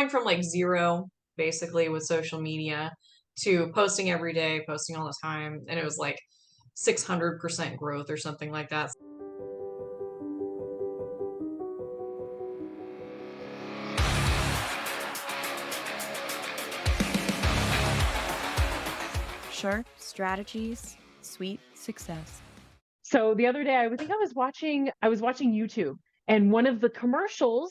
going from like zero basically with social media to posting every day, posting all the time, and it was like 600% growth or something like that. Sharp strategies, sweet success. So the other day, I think I was watching YouTube, and one of the commercials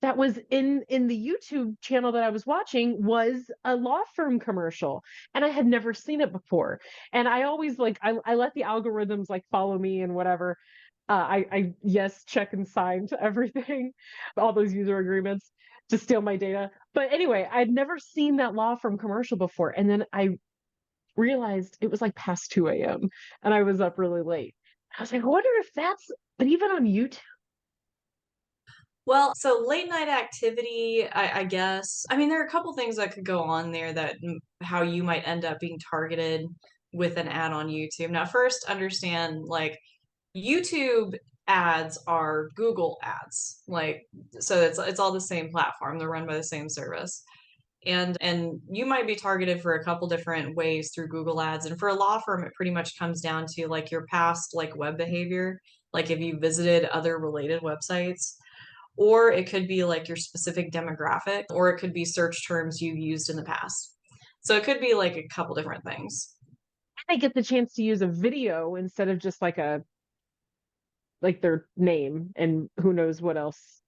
that was in the YouTube channel that I was watching was a law firm commercial, and I had never seen it before. And I always I let the algorithms like follow me and whatever. I yes, check and sign to everything, all those user agreements to steal my data. But anyway, I'd never seen that law firm commercial before, and then I realized it was like past 2 a.m. and I was up really late. I was like, I wonder if that's but even on YouTube. Well, so late night activity, I guess. I mean, there are a couple things that could go on there that how you might end up being targeted with an ad on YouTube. Now, first, understand like YouTube ads are Google ads. Like, so it's all the same platform. They're run by the same service. And you might be targeted for a couple different ways through Google Ads. And for a law firm, it pretty much comes down to like your past like web behavior, like if you visited other related websites, or it could be like your specific demographic, or it could be search terms you've used in the past. So it could be like a couple different things. I get the chance to use a video instead of just like their name and who knows what else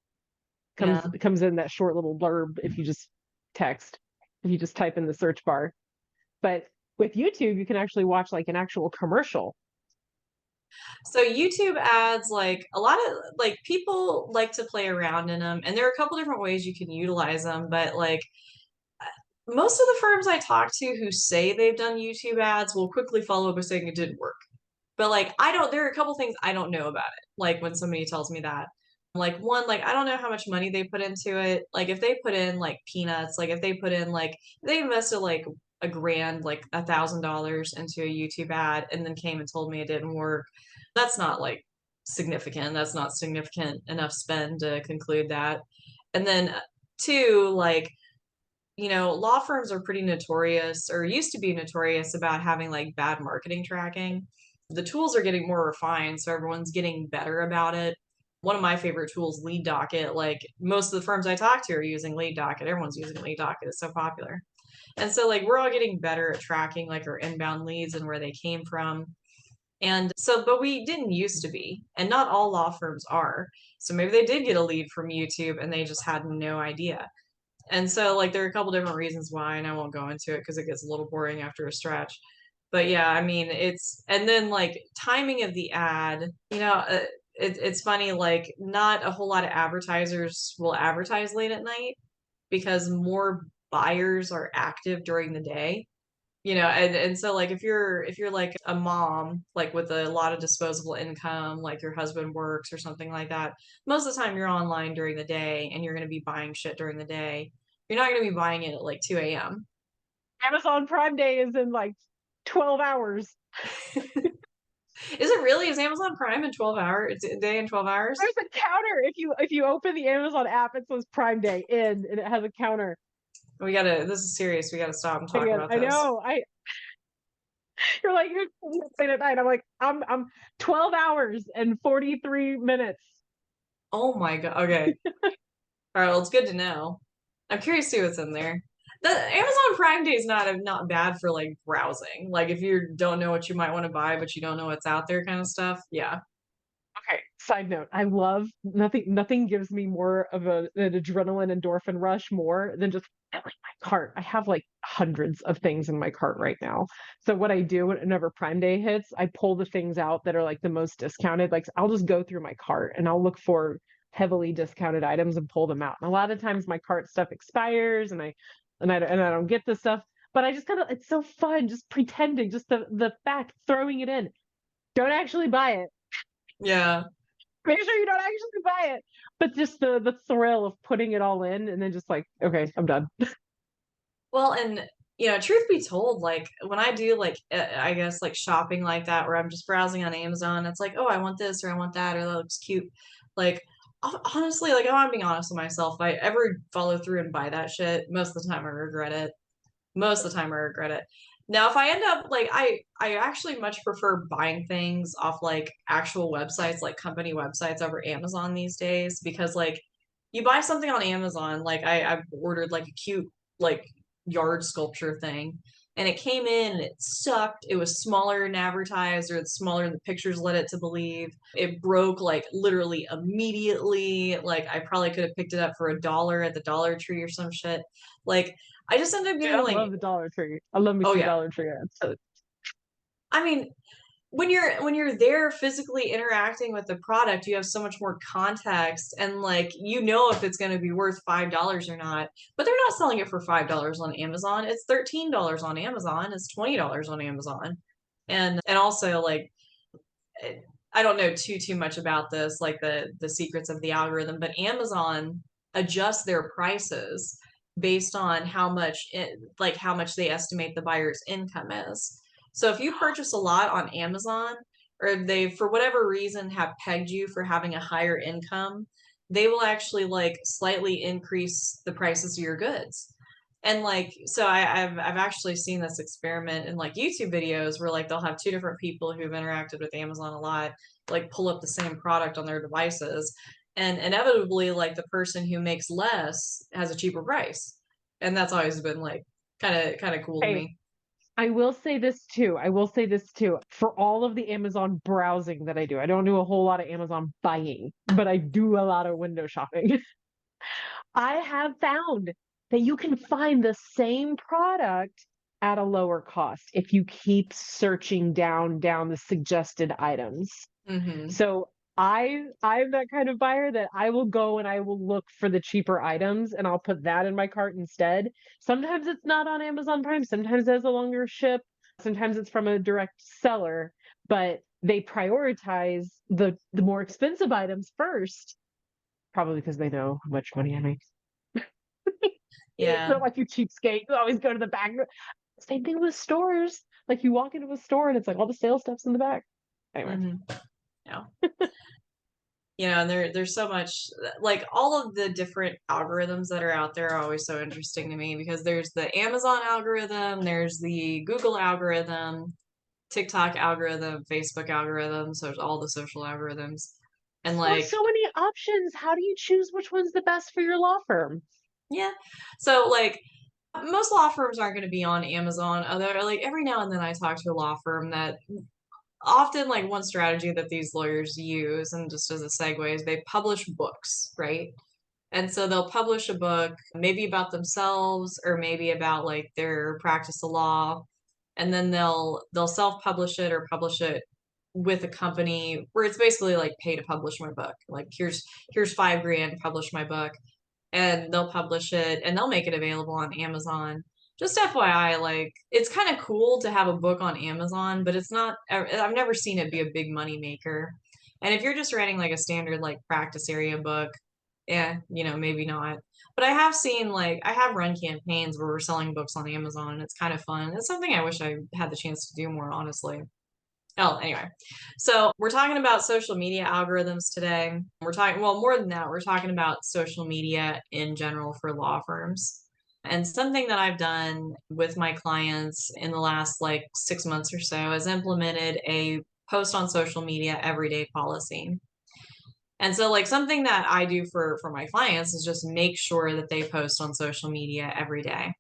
comes Yeah. comes in that short little blurb if you just type in the search bar. But with YouTube, you can actually watch like an actual commercial. So YouTube ads, like a lot of like people like to play around in them, and there are a couple different ways you can utilize them, but like most of the firms I talk to who say they've done YouTube ads will quickly follow up with saying it didn't work. But like I don't there are a couple things I don't know about it. Like when somebody tells me that. Like one, like I don't know how much money they put into it. Like if they put in like peanuts, like if they put in like they invested like a grand, like $1,000 into a YouTube ad and then came and told me it didn't work, that's not like significant. That's not significant enough spend to conclude that. And then two, like law firms are pretty notorious or used to be notorious about having like bad marketing tracking. The tools are getting more refined, so everyone's getting better about it. One of my favorite tools, Lead Docket. Like most of the firms I talk to are using Lead Docket. Everyone's using Lead Docket. It's so popular. And so like we're all getting better at tracking like our inbound leads and where they came from. And so, but we didn't used to be, and not all law firms are. So maybe they did get a lead from YouTube and they just had no idea. And so, like, there are a couple different reasons why, and I won't go into it because it gets a little boring after a stretch. But yeah, I mean, and then like timing of the ad, it's funny, like, not a whole lot of advertisers will advertise late at night because more buyers are active during the day. And so like if you're like a mom like with a lot of disposable income, like your husband works or something like that, most of the time you're online during the day and you're going to be buying shit during the day. You're not going to be buying it at like 2 a.m. Amazon Prime Day is in like 12 hours. Is it really? Is Amazon Prime in 12 hours? It's a day in 12 hours? There's a counter if you open the Amazon app, it says Prime Day in, and it has a counter. This is serious. We gotta stop and talk Yeah, about I this. know. You're like you're late at night. I'm like I'm 12 hours and 43 minutes. Oh my God. Okay. All right. Well, it's good to know. I'm curious to see what's in there. The Amazon Prime Day is not bad for like browsing. Like if you don't know what you might want to buy, but you don't know what's out there, kind of stuff. Yeah. Okay, side note, I love nothing gives me more of an adrenaline endorphin rush more than just filling my cart. I have like hundreds of things in my cart right now. So what I do whenever Prime Day hits, I pull the things out that are like the most discounted. Like I'll just go through my cart and I'll look for heavily discounted items and pull them out. And a lot of times my cart stuff expires and I don't get the stuff, but I just kind of it's so fun just pretending, just the fact throwing it in. Don't actually buy it, Yeah. make sure you don't actually buy it, but just the thrill of putting it all in and then just like, okay, I'm done. Well, and truth be told, like when I do like I guess like shopping like that, where I'm just browsing on Amazon, it's like, oh, I want this or I want that or that looks cute. Like honestly, like, if I'm being honest with myself, if I ever follow through and buy that shit, most of the time I regret it. Most of the time I regret it. Now, if I end up like I actually much prefer buying things off like actual websites, like company websites over Amazon these days because like you buy something on Amazon, like I've ordered like a cute like yard sculpture thing and it came in and it sucked. It was smaller than advertised or it's smaller than the pictures led it to believe. It broke like literally immediately. Like I probably could have picked it up for $1 at the Dollar Tree or some shit. Like I just ended up Dude, getting I like, love the Dollar Tree. I love me oh some yeah. Dollar Tree ads. So I mean, when you're there physically interacting with the product, you have so much more context and like you know if it's going to be worth $5 or not. But they're not selling it for $5 on Amazon. It's $13 on Amazon. It's $20 on Amazon. And also like I don't know too much about this, like the secrets of the algorithm, but Amazon adjusts their prices based on how much they estimate the buyer's income is. So if you purchase a lot on Amazon, or they for whatever reason have pegged you for having a higher income, they will actually like slightly increase the prices of your goods. And like, so I've actually seen this experiment in like YouTube videos where like they'll have two different people who've interacted with Amazon a lot, like pull up the same product on their devices. And inevitably, like the person who makes less has a cheaper price. And that's always been like kind of cool to hey, me. I will say this too. I will say this too. For all of the Amazon browsing that I do, I don't do a whole lot of Amazon buying, but I do a lot of window shopping. I have found that you can find the same product at a lower cost if you keep searching down the suggested items. Hmm. So I'm that kind of buyer that I will go and I will look for the cheaper items and I'll put that in my cart instead. Sometimes it's not on Amazon Prime, sometimes it has a longer ship, sometimes it's from a direct seller, but they prioritize the more expensive items first, probably because they know how much money I make. Yeah. They're like, you cheapskate, you always go to the back. Same thing with stores. Like you walk into a store and it's like all the sales stuff's in the back. Anyway. Hmm. Yeah. And there's so much like all of the different algorithms that are out there are always so interesting to me because there's the Amazon algorithm, there's the Google algorithm, TikTok algorithm, Facebook algorithm, so all the social algorithms. And There's like, so many options. How do you choose which one's the best for your law firm? yeah. So like most law firms aren't going to be on Amazon, although like every now and then I talk to a law firm that often like one strategy that these lawyers use, and just as a segue, is they publish books, right? And so they'll publish a book, maybe about themselves or maybe about like their practice of law, and then they'll self-publish it or publish it with a company where it's basically like pay to publish my book. Like here's 5 grand to publish my book, and they'll publish it and they'll make it available on Amazon. Just FYI, like it's kind of cool to have a book on Amazon, but it's not. I've never seen it be a big money maker. And if you're just writing like a standard like practice area book, yeah, maybe not. But I have seen like I have run campaigns where we're selling books on Amazon and it's kind of fun. It's something I wish I had the chance to do more, honestly. Oh, anyway. So we're talking about social media algorithms today. We're talking, well, more than that, we're talking about social media in general for law firms. And something that I've done with my clients in the last like 6 months or so is implemented a post on social media everyday policy. And so like something that I do for my clients is just make sure that they post on social media every day.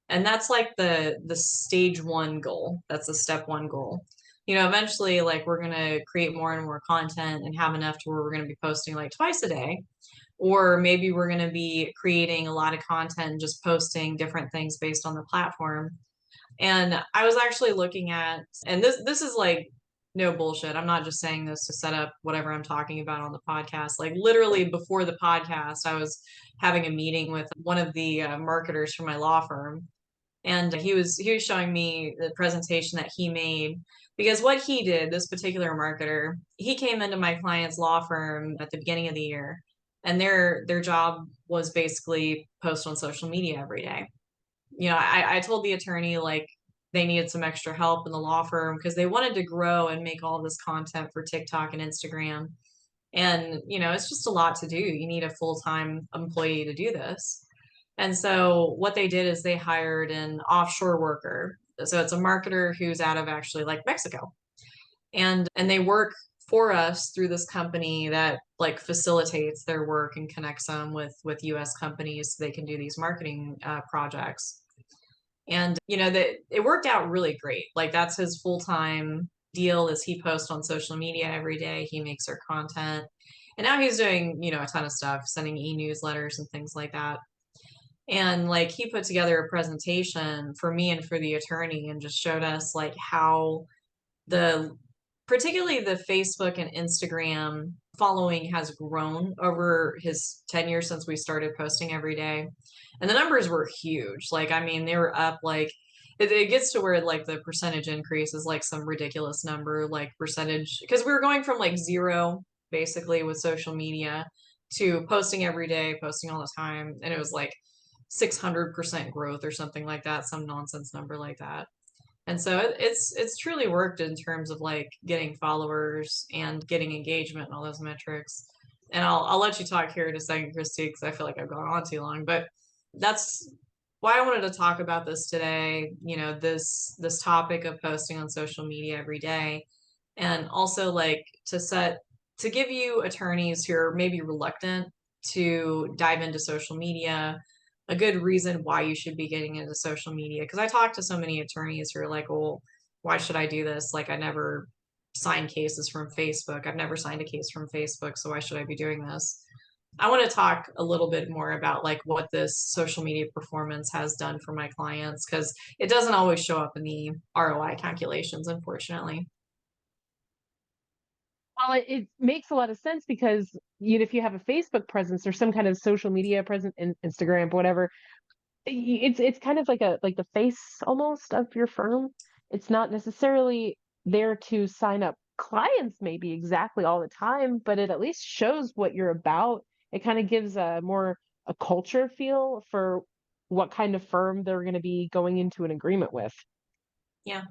And that's like the stage one goal. That's the step one goal. Eventually like we're going to create more and more content and have enough to where we're going to be posting like twice a day. Or maybe we're going to be creating a lot of content and just posting different things based on the platform. And I was actually looking at, and this is like no bullshit. I'm not just saying this to set up whatever I'm talking about on the podcast. Like literally before the podcast, I was having a meeting with one of the marketers for my law firm, and he was showing me the presentation that he made because what he did, this particular marketer, he came into my client's law firm at the beginning of the year, and their job was basically post on social media every day. I told the attorney like they needed some extra help in the law firm because they wanted to grow and make all this content for TikTok and Instagram. And, it's just a lot to do. You need a full-time employee to do this. And so what they did is they hired an offshore worker. So it's a marketer who's out of actually like Mexico. And they work for us through this company that like facilitates their work and connects them with US companies so they can do these marketing projects. And that it worked out really great. Like that's his full-time deal is he posts on social media every day. He makes their content. And now he's doing, a ton of stuff, sending e-newsletters and things like that. And like he put together a presentation for me and for the attorney and just showed us like how the particularly the Facebook and Instagram following has grown over his tenure since we started posting every day. And the numbers were huge. Like, I mean, they were up like it gets to where like the percentage increase is like some ridiculous number, like percentage, because we were going from like zero basically with social media to posting every day, posting all the time. And it was like 600% growth or something like that, some nonsense number like that. And so it's truly worked in terms of like getting followers and getting engagement and all those metrics. And I'll let you talk here in a second, Christy, because I feel like I've gone on too long. But that's why I wanted to talk about this today. This topic of posting on social media every day, and also like to give you attorneys who are maybe reluctant to dive into social media a good reason why you should be getting into social media. Because I talk to so many attorneys who are like, well, why should I do this? Like, I never sign cases from Facebook. I've never signed a case from Facebook. So why should I be doing this? I want to talk a little bit more about like what this social media performance has done for my clients because it doesn't always show up in the ROI calculations, unfortunately. Well, it makes a lot of sense because if you have a Facebook presence or some kind of social media presence, in Instagram, whatever, it's kind of like the face almost of your firm. It's not necessarily there to sign up clients maybe exactly all the time, but it at least shows what you're about. It kind of gives a culture feel for what kind of firm they're going to be going into an agreement with. Yeah.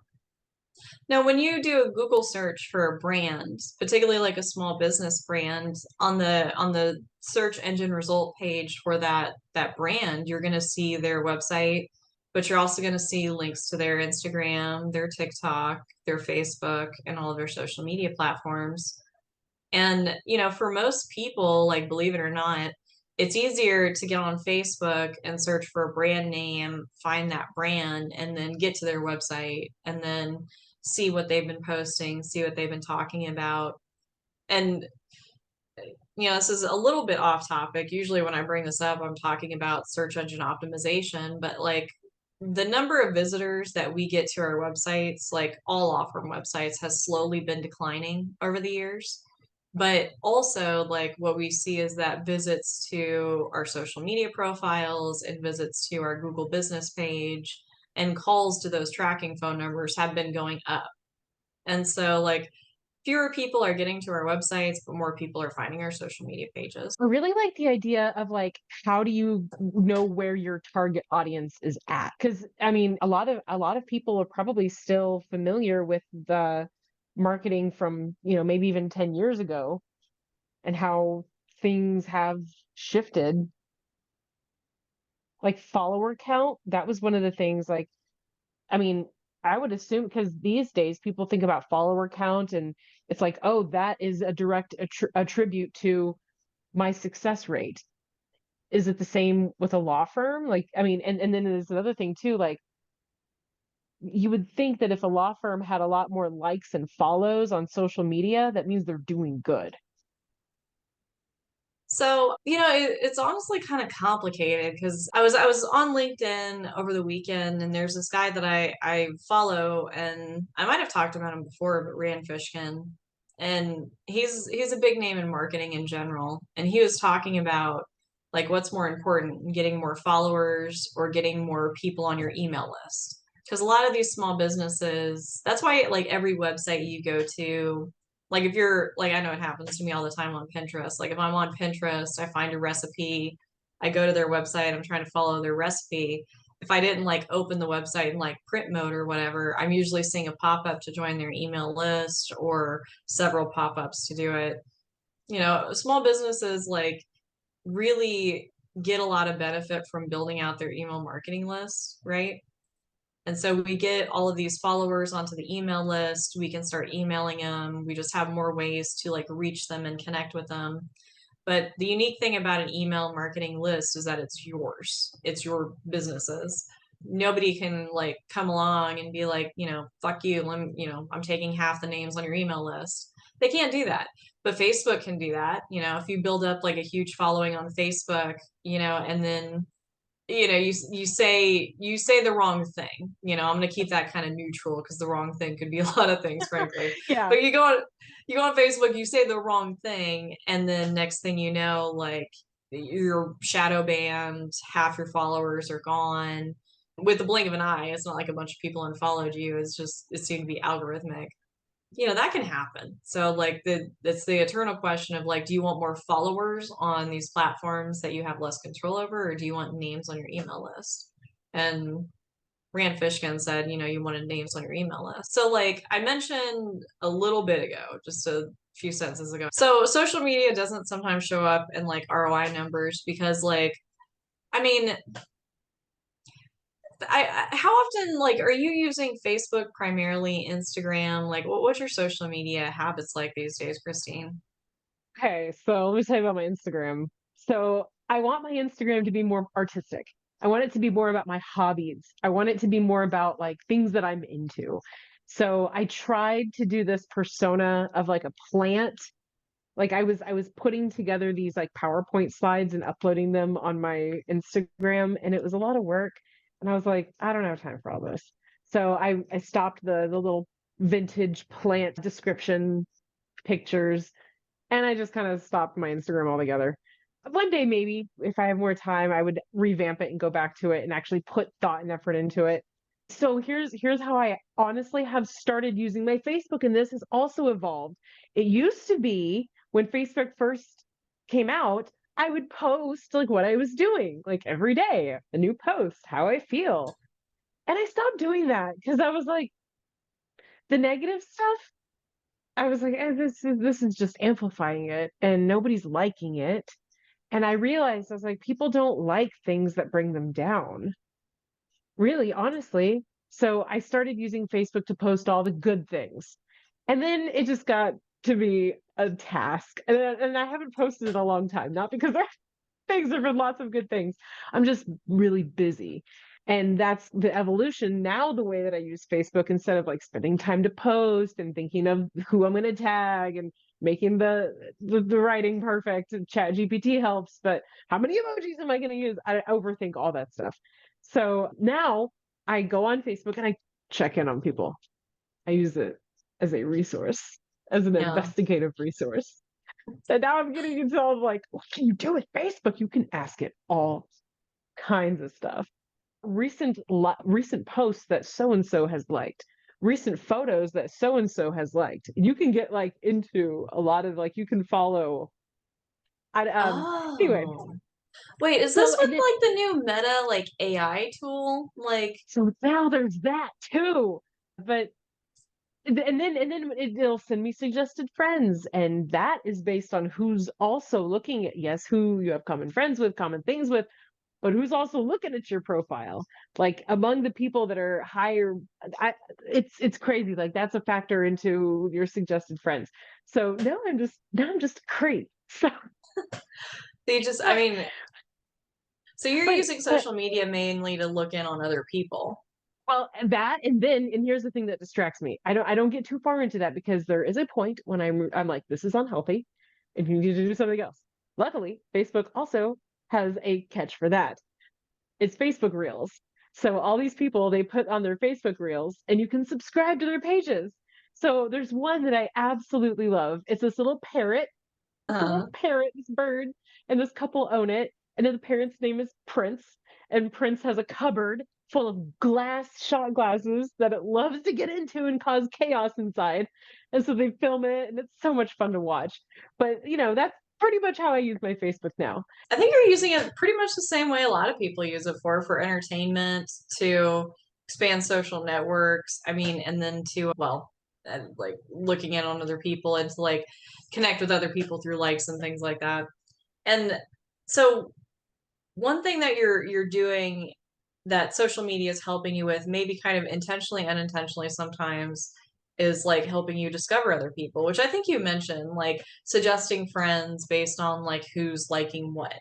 Now, when you do a Google search for a brand, particularly like a small business brand, on the search engine result page for that brand, you're going to see their website, but you're also going to see links to their Instagram, their TikTok, their Facebook, and all of their social media platforms. And, for most people, like believe it or not, it's easier to get on Facebook and search for a brand name, find that brand, and then get to their website and then see what they've been posting, see what they've been talking about. And, this is a little bit off topic. Usually when I bring this up, I'm talking about search engine optimization, but like the number of visitors that we get to our websites, like all law firm websites, has slowly been declining over the years. But also, like what we see is that visits to our social media profiles and visits to our Google business page and calls to those tracking phone numbers have been going up. And so, like, fewer people are getting to our websites, but more people are finding our social media pages. I really like the idea of like, how do you know where your target audience is at? Because I mean, a lot of people are probably still familiar with the marketing from, maybe even 10 years ago and how things have shifted. Like follower count, that was one of the things like, I mean, I would assume because these days people think about follower count and it's like, oh, that is a direct attribute to my success rate. Is it the same with a law firm? Like, I mean, and then there's another thing too, like you would think that if a law firm had a lot more likes and follows on social media, that means they're doing good. So, it's honestly kind of complicated because I was on LinkedIn over the weekend and there's this guy that I follow and I might have talked about him before, but Rand Fishkin. And he's a big name in marketing in general. And he was talking about like what's more important, getting more followers or getting more people on your email list. Because a lot of these small businesses, that's why like every website you go to, like if you're like I know it happens to me all the time on Pinterest. Like if I'm on Pinterest, I find a recipe, I go to their website, I'm trying to follow their recipe. If I didn't like open the website in like print mode or whatever, I'm usually seeing a pop-up to join their email list or several pop-ups to do it. You know, small businesses like really get a lot of benefit from building out their email marketing list, right? And so we get all of these followers onto the email list. We can start emailing them. We just have more ways to like reach them and connect with them. But the unique thing about an email marketing list is that it's yours. It's your business's. Nobody can like come along and be like, you know, fuck you. I'm taking half the names on your email list. They can't do that. But Facebook can do that. You know, if you build up like a huge following on Facebook, you know, and then you say the wrong thing. You know, I'm going to keep that kind of neutral because the wrong thing could be a lot of things, frankly. Yeah. But you go on Facebook, you say the wrong thing, and then next thing you know, like you're shadow banned, half your followers are gone with the blink of an eye. It's not like a bunch of people unfollowed you. It seemed to be algorithmic. You know, that can happen. So like it's the eternal question of like, do you want more followers on these platforms that you have less control over, or do you want names on your email list? And Rand Fishkin said, you know, you wanted names on your email list. So like I mentioned a little bit ago, just a few sentences ago. So social media doesn't sometimes show up in like ROI numbers because like I mean, how often like are you using Facebook primarily, Instagram? Like what's your social media habits like these days, Christine? Okay, so let me tell you about my Instagram. So I want my Instagram to be more artistic. I want it to be more about my hobbies. I want it to be more about like things that I'm into. So I tried to do this persona of like a plant. Like I was putting together these like PowerPoint slides and uploading them on my Instagram, and it was a lot of work. And I was like, I don't have time for all this. So I stopped the little vintage plant description pictures, and I just kind of stopped my Instagram altogether. One day, maybe if I have more time, I would revamp it and go back to it and actually put thought and effort into it. So here's how I honestly have started using my Facebook, and this has also evolved. It used to be when Facebook first came out, I would post like what I was doing, like every day, a new post, how I feel. And I stopped doing that because I was like, the negative stuff, I was like, this is just amplifying it and nobody's liking it. And I realized I was like, people don't like things that bring them down, really, honestly. So I started using Facebook to post all the good things. And then it just got to be a task. And I haven't posted in a long time, not because there are things, there have been lots of good things. I'm just really busy. And that's the evolution. Now, the way that I use Facebook, instead of like spending time to post and thinking of who I'm going to tag and making the writing perfect, and Chat GPT helps, but how many emojis am I going to use? I overthink all that stuff. So now I go on Facebook and I check in on people. I use it as a resource, as an Yeah. investigative resource. And now I'm getting into all of like, what can you do with Facebook? You can ask it all kinds of stuff. Recent posts that so and so has liked, recent photos that so and so has liked. You can get like into a lot of like, you can follow. Anyway, Oh. Wait, is so this with and then like the new Meta like AI tool? Like, so now there's that too. But and then it'll send me suggested friends, and that is based on who's also looking at, yes, who you have common friends with, common things with, but who's also looking at your profile. Like among the people that are higher, it's crazy. Like that's a factor into your suggested friends. So now I'm just a creep. So they just, I mean, so you're but using but social media mainly to look in on other people. well, that, and here's the thing that distracts me. I don't get too far into that because there is a point when I'm like, this is unhealthy and you need to do something else. Luckily, Facebook also has a catch for that. It's Facebook Reels. So all these people, they put on their Facebook Reels and you can subscribe to their pages. So there's one that I absolutely love. It's this little parrot, Uh, this bird, and this couple own it. And then the parent's name is Prince, and Prince has a cupboard full of shot glasses that it loves to get into and cause chaos inside. And so they film it, and it's so much fun to watch. But that's pretty much how I use my Facebook now. I think you're using it pretty much the same way a lot of people use it for entertainment, to expand social networks. I mean, and then to, well, and like looking in on other people and to like connect with other people through likes and things like that. And so one thing that you're doing that social media is helping you with, maybe kind of intentionally, unintentionally sometimes, is like helping you discover other people, which I think you mentioned, like suggesting friends based on like who's liking what.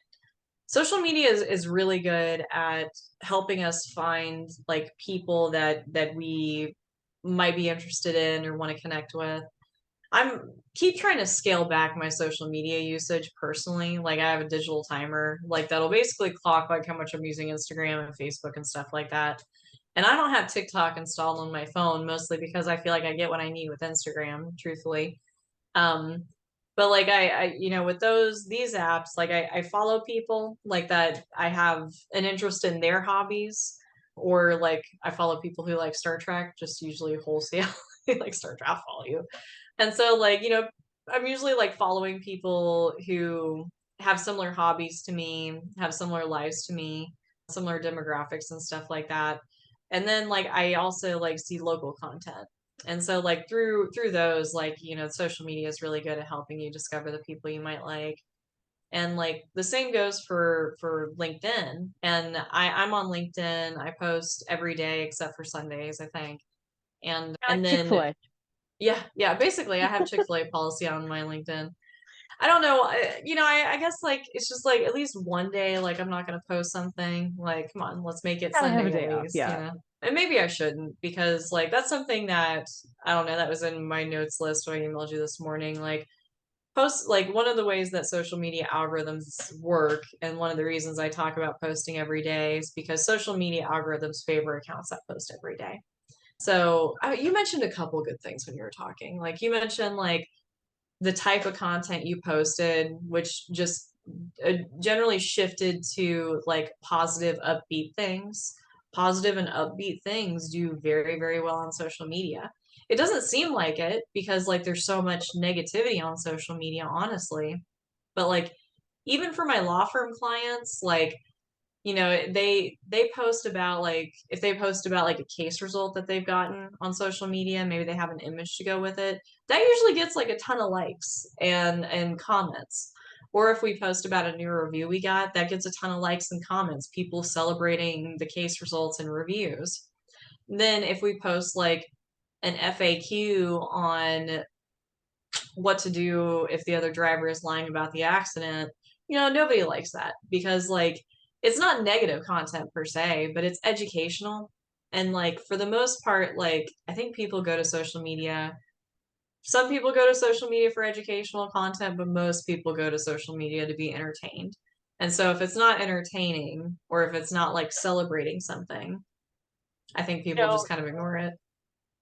Social media is really good at helping us find like people that we might be interested in or want to connect with. I'm keep trying to scale back my social media usage personally. Like I have a digital timer, like that'll basically clock like how much I'm using Instagram and Facebook and stuff like that. And I don't have TikTok installed on my phone mostly because I feel like I get what I need with Instagram, truthfully. Um, but like with these apps, like I follow people like that I have an interest in their hobbies, or like I follow people who like Star Trek, just usually wholesale. Like Star Trek, I'll follow you. And so like, I'm usually like following people who have similar hobbies to me, have similar lives to me, similar demographics and stuff like that. And then like I also like see local content. And so like through those, like, social media is really good at helping you discover the people you might like. And like the same goes for LinkedIn. And I'm on LinkedIn. I post every day except for Sundays, I think. And Like then Chick-fil-A. yeah, yeah, basically I have Chick-fil-A policy on my LinkedIn. I don't know, I guess like it's just like at least one day like I'm not going to post something. Like come on, let's make it Gotta have a Sunday at day off. Yeah. least. And maybe I shouldn't, because like that's something that I don't know, that was in my notes list when I emailed you this morning. Like post, like one of the ways that social media algorithms work, and one of the reasons I talk about posting every day, is because social media algorithms favor accounts that post every day. So you mentioned a couple good things when you were talking. Like you mentioned like the type of content you posted, which just generally shifted to like positive, upbeat things. Positive and upbeat things do very, very well on social media. It doesn't seem like it because like there's so much negativity on social media, honestly. But like even for my law firm clients, like they post about like, if they post about like a case result that they've gotten on social media, maybe they have an image to go with it, that usually gets like a ton of likes and comments. Or if we post about a new review we got, that gets a ton of likes and comments, people celebrating the case results and reviews. Then if we post like an FAQ on what to do if the other driver is lying about the accident, nobody likes that, because like it's not negative content per se, but it's educational. And like for the most part, like I think people go to social media. Some people go to social media for educational content, but most people go to social media to be entertained. And so if it's not entertaining, or if it's not like celebrating something, I think You people know, just kind of ignore it.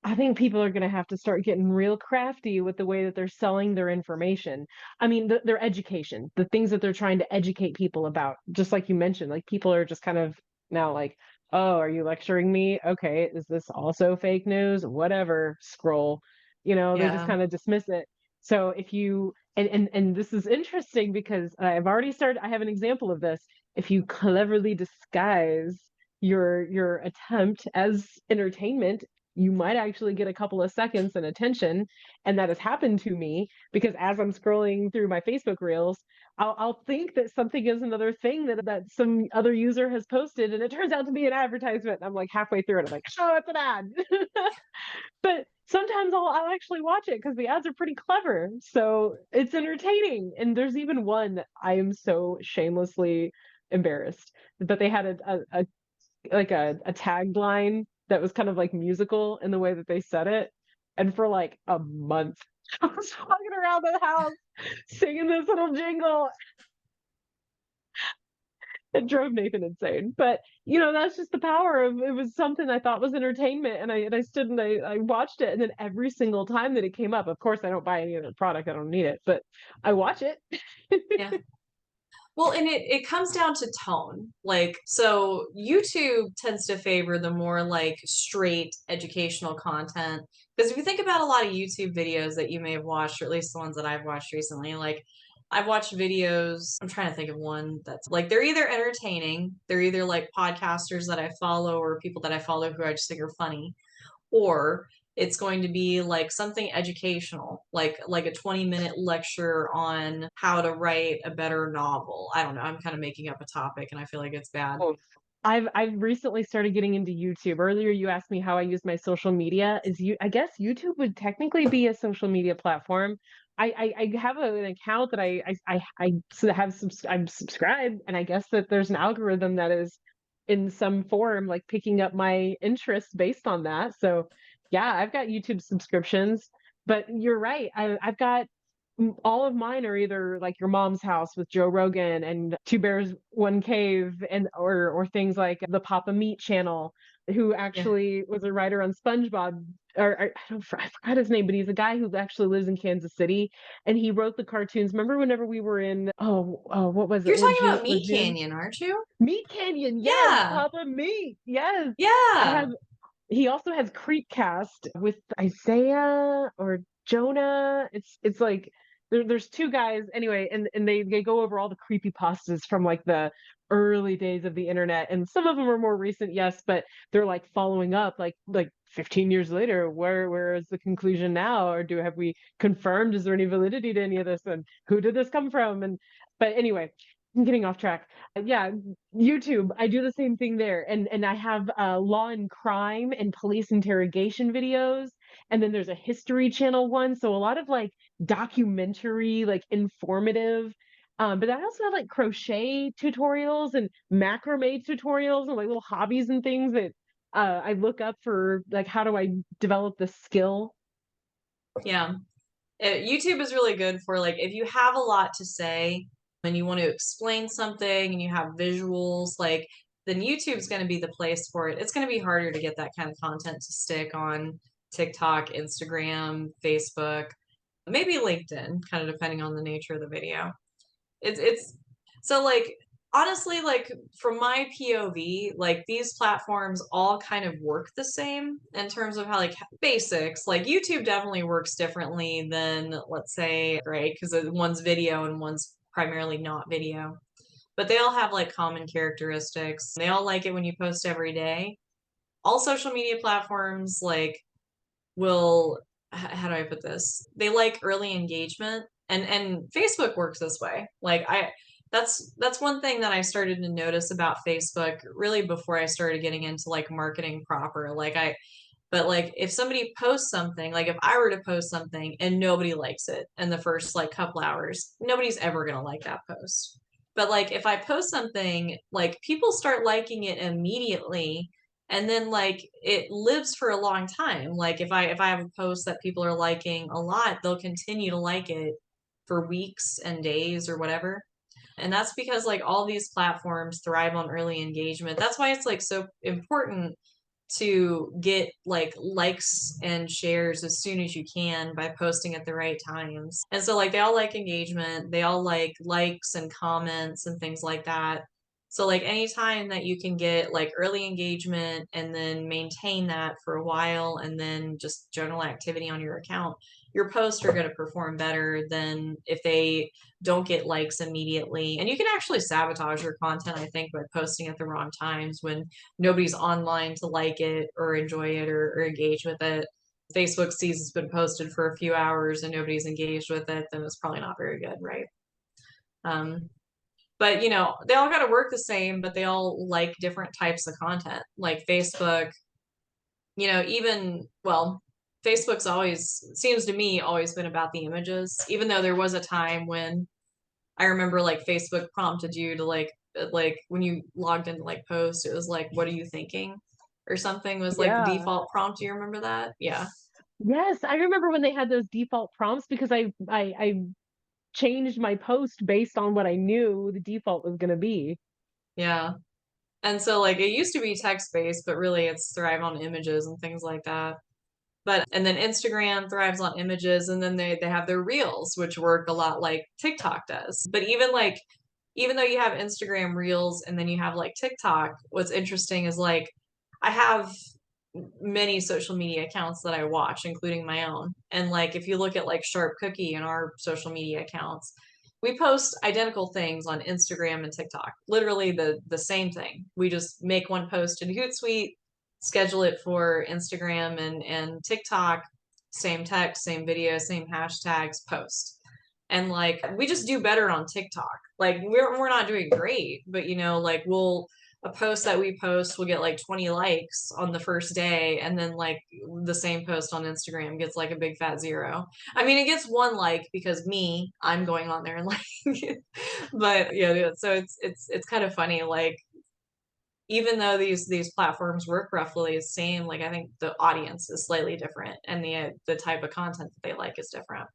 I think people are going to have to start getting real crafty with the way that they're selling their information. I mean, their education, the things that they're trying to educate people about. Just like you mentioned, like people are just kind of now like, oh, are you lecturing me? Okay, is this also fake news? Whatever, scroll. They just Yeah. kind of dismiss it. So if you and this is interesting because I've already started, I have an example of this. If you cleverly disguise your attempt as entertainment, you might actually get a couple of seconds and attention. And that has happened to me because as I'm scrolling through my Facebook reels, I'll think that something is another thing that some other user has posted, and it turns out to be an advertisement. I'm like halfway through it, I'm like, oh, it's an ad. But sometimes I'll actually watch it because the ads are pretty clever. So it's entertaining. And there's even one that I am so shamelessly embarrassed that they had a like a tagline that was kind of like musical in the way that they said it. And for like a month, I was walking around the house singing this little jingle. It drove Nathan insane. But that's just the power of, it was something I thought was entertainment, and I stood and I watched it, and then every single time that it came up, of course I don't buy any other product, I don't need it, but I watch it. Yeah. Well, and it comes down to tone. Like, so YouTube tends to favor the more like straight educational content. Because if you think about a lot of YouTube videos that you may have watched, or at least the ones that I've watched recently, like I've watched videos, I'm trying to think of one that's like they're either entertaining, they're either like podcasters that I follow or people that I follow who I just think are funny, or it's going to be like something educational, like a 20-minute lecture on how to write a better novel. I don't know. I'm kind of making up a topic and I feel like it's bad. Oh, I've recently started getting into YouTube. Earlier, you asked me how I use my social media. I guess YouTube would technically be a social media platform. I have an account that I'm subscribed, and I guess that there's an algorithm that is in some form like picking up my interests based on that. So yeah, I've got YouTube subscriptions, but you're right. I've got all of mine are either like Your Mom's House with Joe Rogan and Two Bears One Cave, and or things like the Papa Meat channel, who Yeah. actually was a writer on SpongeBob. I forgot his name, but he's a guy who actually lives in Kansas City, and he wrote the cartoons. Remember whenever we were in what was You're it, talking about Meat Lejeune? Canyon, aren't you? Meat Canyon, yes, Yeah. Papa Meat, yes. I Yeah. have He also has Creepcast with Isaiah or Jonah. It's like there's two guys anyway, and they go over all the creepy pastas from like the early days of the internet, and some of them are more recent, yes, but they're like following up like 15 years later. Where is the conclusion now, or do have we confirmed? Is there any validity to any of this, and who did this come from? And but anyway, I'm getting off track. Yeah, YouTube, I do the same thing there. And I have law and crime and police interrogation videos. And then there's a history channel one. So a lot of like documentary, like informative. But I also have like crochet tutorials and macrame tutorials and like little hobbies and things that I look up for, like how do I develop the skill. Yeah. YouTube is really good for like if you have a lot to say and you want to explain something and you have visuals, like then YouTube's going to be the place for it. It's going to be harder to get that kind of content to stick on TikTok, Instagram, Facebook, maybe LinkedIn, kind of depending on the nature of the video. It's so like honestly, like from my POV, like these platforms all kind of work the same in terms of how like basics. Like YouTube definitely works differently than let's say, right? Because one's video and one's primarily not video. But they all have like common characteristics. They all like it when you post every day. All social media platforms like will how do I put this? They like early engagement and Facebook works this way. Like I that's one thing that I started to notice about Facebook really before I started getting into like marketing proper. But like if somebody posts something, like if I were to post something and nobody likes it in the first like couple hours, nobody's ever going to like that post. But like if I post something, like people start liking it immediately and then like it lives for a long time. Like if I have a post that people are liking a lot, they'll continue to like it for weeks and days or whatever. And that's because like all these platforms thrive on early engagement. That's why it's like so important to get like likes and shares as soon as you can by posting at the right times. And so like they all like engagement, they all like likes and comments and things like that. So like anytime that you can get like early engagement and then maintain that for a while and then just general activity on your account, your posts are going to perform better than if they don't get likes immediately. And you can actually sabotage your content, I think, by posting at the wrong times when nobody's online to like it or enjoy it or engage with it. Facebook sees it's been posted for a few hours and nobody's engaged with it, then it's probably not very good, right? Um, but you know, they all got to work the same, but they all like different types of content. Like Facebook, you know, even well, Facebook's always seems to me always been about the images, even though there was a time when I remember like Facebook prompted you to like when you logged into like post, it was like, what are you thinking? Or something was like the Yeah. default prompt. Do you remember that? Yeah. Yes, I remember when they had those default prompts because I changed my post based on what I knew the default was going to be. Yeah. And so like it used to be text based, but really it's thrive on images and things like that. But and then Instagram thrives on images and then they have their reels, which work a lot like TikTok does. But even though you have Instagram reels and then you have like TikTok, what's interesting is like I have many social media accounts that I watch, including my own. And like if you look at like Sharp Cookie and our social media accounts, we post identical things on Instagram and TikTok. Literally the same thing. We just make one post in Hootsuite, schedule it for Instagram and TikTok, same text, same video, same hashtags, post. And like we just do better on TikTok. Like we're not doing great, but you know, like we'll a post that we post will get like 20 likes on the first day, and then like the same post on Instagram gets like a big fat zero. I mean, it gets one like because I'm going on there and like it. But yeah, so it's kind of funny. Like even though these platforms work roughly the same, like I think the audience is slightly different, and the type of content that they like is different.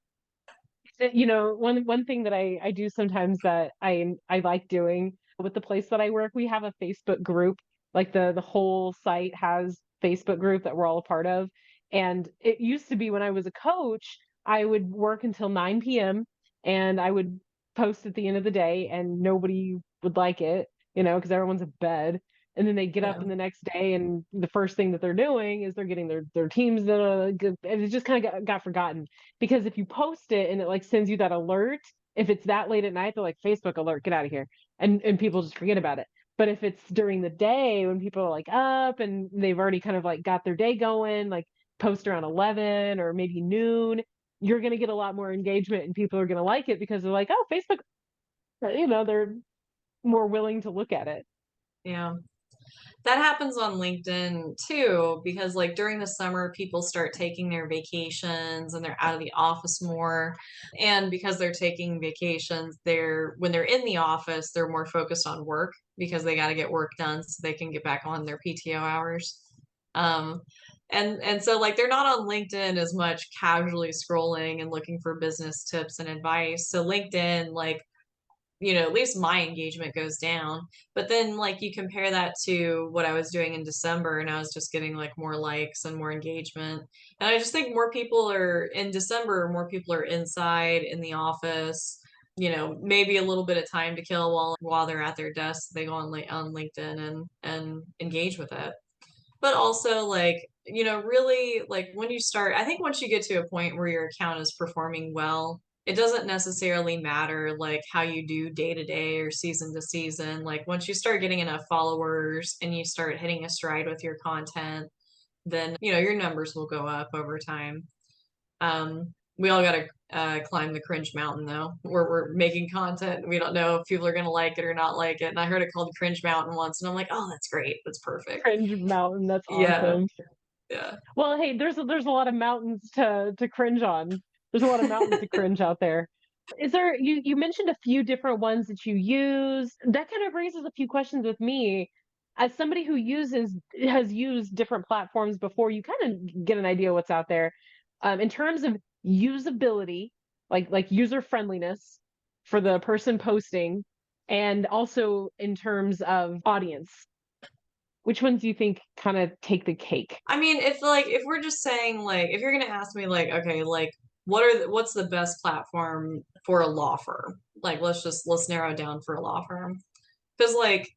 You know, one thing that I do sometimes that I like doing with the place that I work, we have a Facebook group. Like the whole site has Facebook group that we're all a part of. And it used to be when I was a coach, I would work until 9 p.m. and I would post at the end of the day and nobody would like it, you know, because everyone's in bed. And then they get Yeah. up in the next day and the first thing that they're doing is they're getting their teams and it just kind of got forgotten. Because if you post it and it like sends you that alert, if it's that late at night, they're like, Facebook alert, get out of here. And people just forget about it. But if it's during the day when people are like up and they've already kind of like got their day going, like post around 11 or maybe noon, you're going to get a lot more engagement and people are going to like it because they're like, oh, Facebook, you know, they're more willing to look at it. Yeah. That happens on LinkedIn too, because like during the summer, people start taking their vacations and they're out of the office more. And because they're taking vacations, when they're in the office, they're more focused on work because they got to get work done so they can get back on their PTO hours. Um, and so like they're not on LinkedIn as much casually scrolling and looking for business tips and advice. So LinkedIn, like at least my engagement goes down. But then like you compare that to what I was doing in December and I was just getting like more likes and more engagement. And I just think more people are in December, more people are inside in the office, maybe a little bit of time to kill while they're at their desks. They go on LinkedIn and engage with it. But also like really like when you start, I think once you get to a point where your account is performing well, it doesn't necessarily matter like how you do day to day or season to season. Like once you start getting enough followers and you start hitting a stride with your content, then your numbers will go up over time. We all got to climb the cringe mountain though, where we're making content. We don't know if people are going to like it or not like it. And I heard it called cringe mountain once, and I'm like, oh, that's great. That's perfect. Cringe mountain, that's Yeah. awesome. Yeah. Well, hey, there's a lot of mountains to cringe on. There's a lot of mountains to cringe out there. Is there you mentioned a few different ones that you use. That kind of raises a few questions with me. As somebody who has used different platforms before, you kind of get an idea what's out there. In terms of usability, like user friendliness for the person posting, and also in terms of audience. Which ones do you think kind of take the cake? I mean, if we're just saying like if you're gonna ask me like, okay, like what's the best platform for a law firm? Like let's narrow it down for a law firm. Because like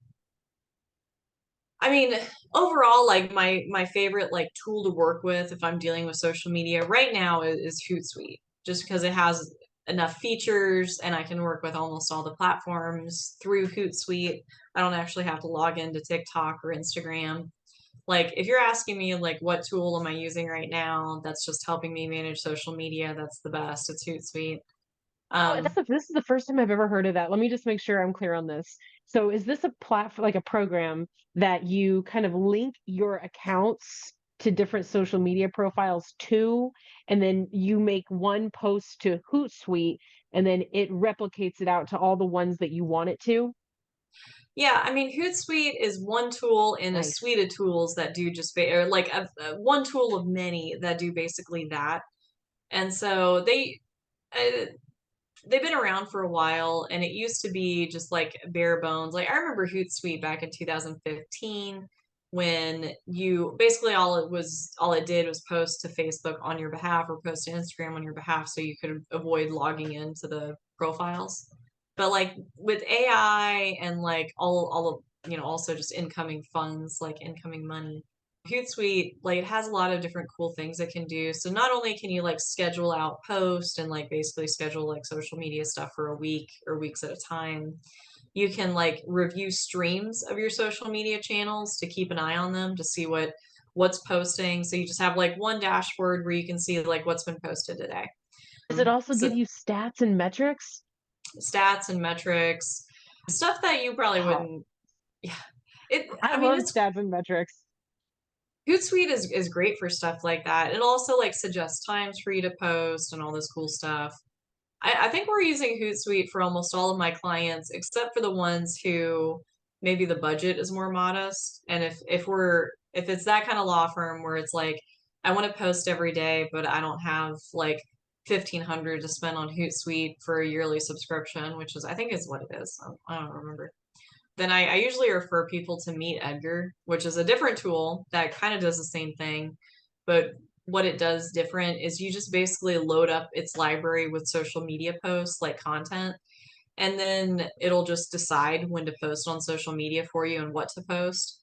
I mean, overall, like my favorite like tool to work with if I'm dealing with social media right now is Hootsuite, just because it has enough features and I can work with almost all the platforms through Hootsuite. I don't actually have to log into TikTok or Instagram. Like if you're asking me like what tool am I using right now that's just helping me manage social media, that's the best. It's Hootsuite. Oh, this is the first time I've ever heard of that. Let me just make sure I'm clear on this. So, is this a platform, like a program that you kind of link your accounts to different social media profiles to, and then you make one post to Hootsuite, and then it replicates it out to all the ones that you want it to? Yeah, I mean, Hootsuite is one tool in a Nice. suite of tools that do just or like one tool of many that do basically that. And so uh, they've been around for a while, and it used to be just like bare bones. Like I remember Hootsuite back in 2015 when you basically all it did was post to Facebook on your behalf or post to Instagram on your behalf so you could avoid logging into the profiles. But like with AI and like all of also just incoming funds, like incoming money, Hootsuite, like it has a lot of different cool things it can do. So not only can you like schedule out posts and like basically schedule like social media stuff for a week or weeks at a time, you can like review streams of your social media channels to keep an eye on them to see what's posting. So you just have like one dashboard where you can see like what's been posted today. Does it also So give you stats and metrics? stats and metrics, stuff that you probably Wow. wouldn't. Yeah. It, I I mean, love it's stats and metrics. Hootsuite is great for stuff like that. It also like suggests times for you to post and all this cool stuff. I think we're using Hootsuite for almost all of my clients, except for the ones who maybe the budget is more modest. And if it's that kind of law firm where it's like, I want to post every day, but I don't have like 1,500 to spend on Hootsuite for a yearly subscription, which is I think is what it is. I don't remember. Then I usually refer people to Meet Edgar, which is a different tool that kind of does the same thing, but what it does different is you just basically load up its library with social media posts like content, and then it'll just decide when to post on social media for you and what to post.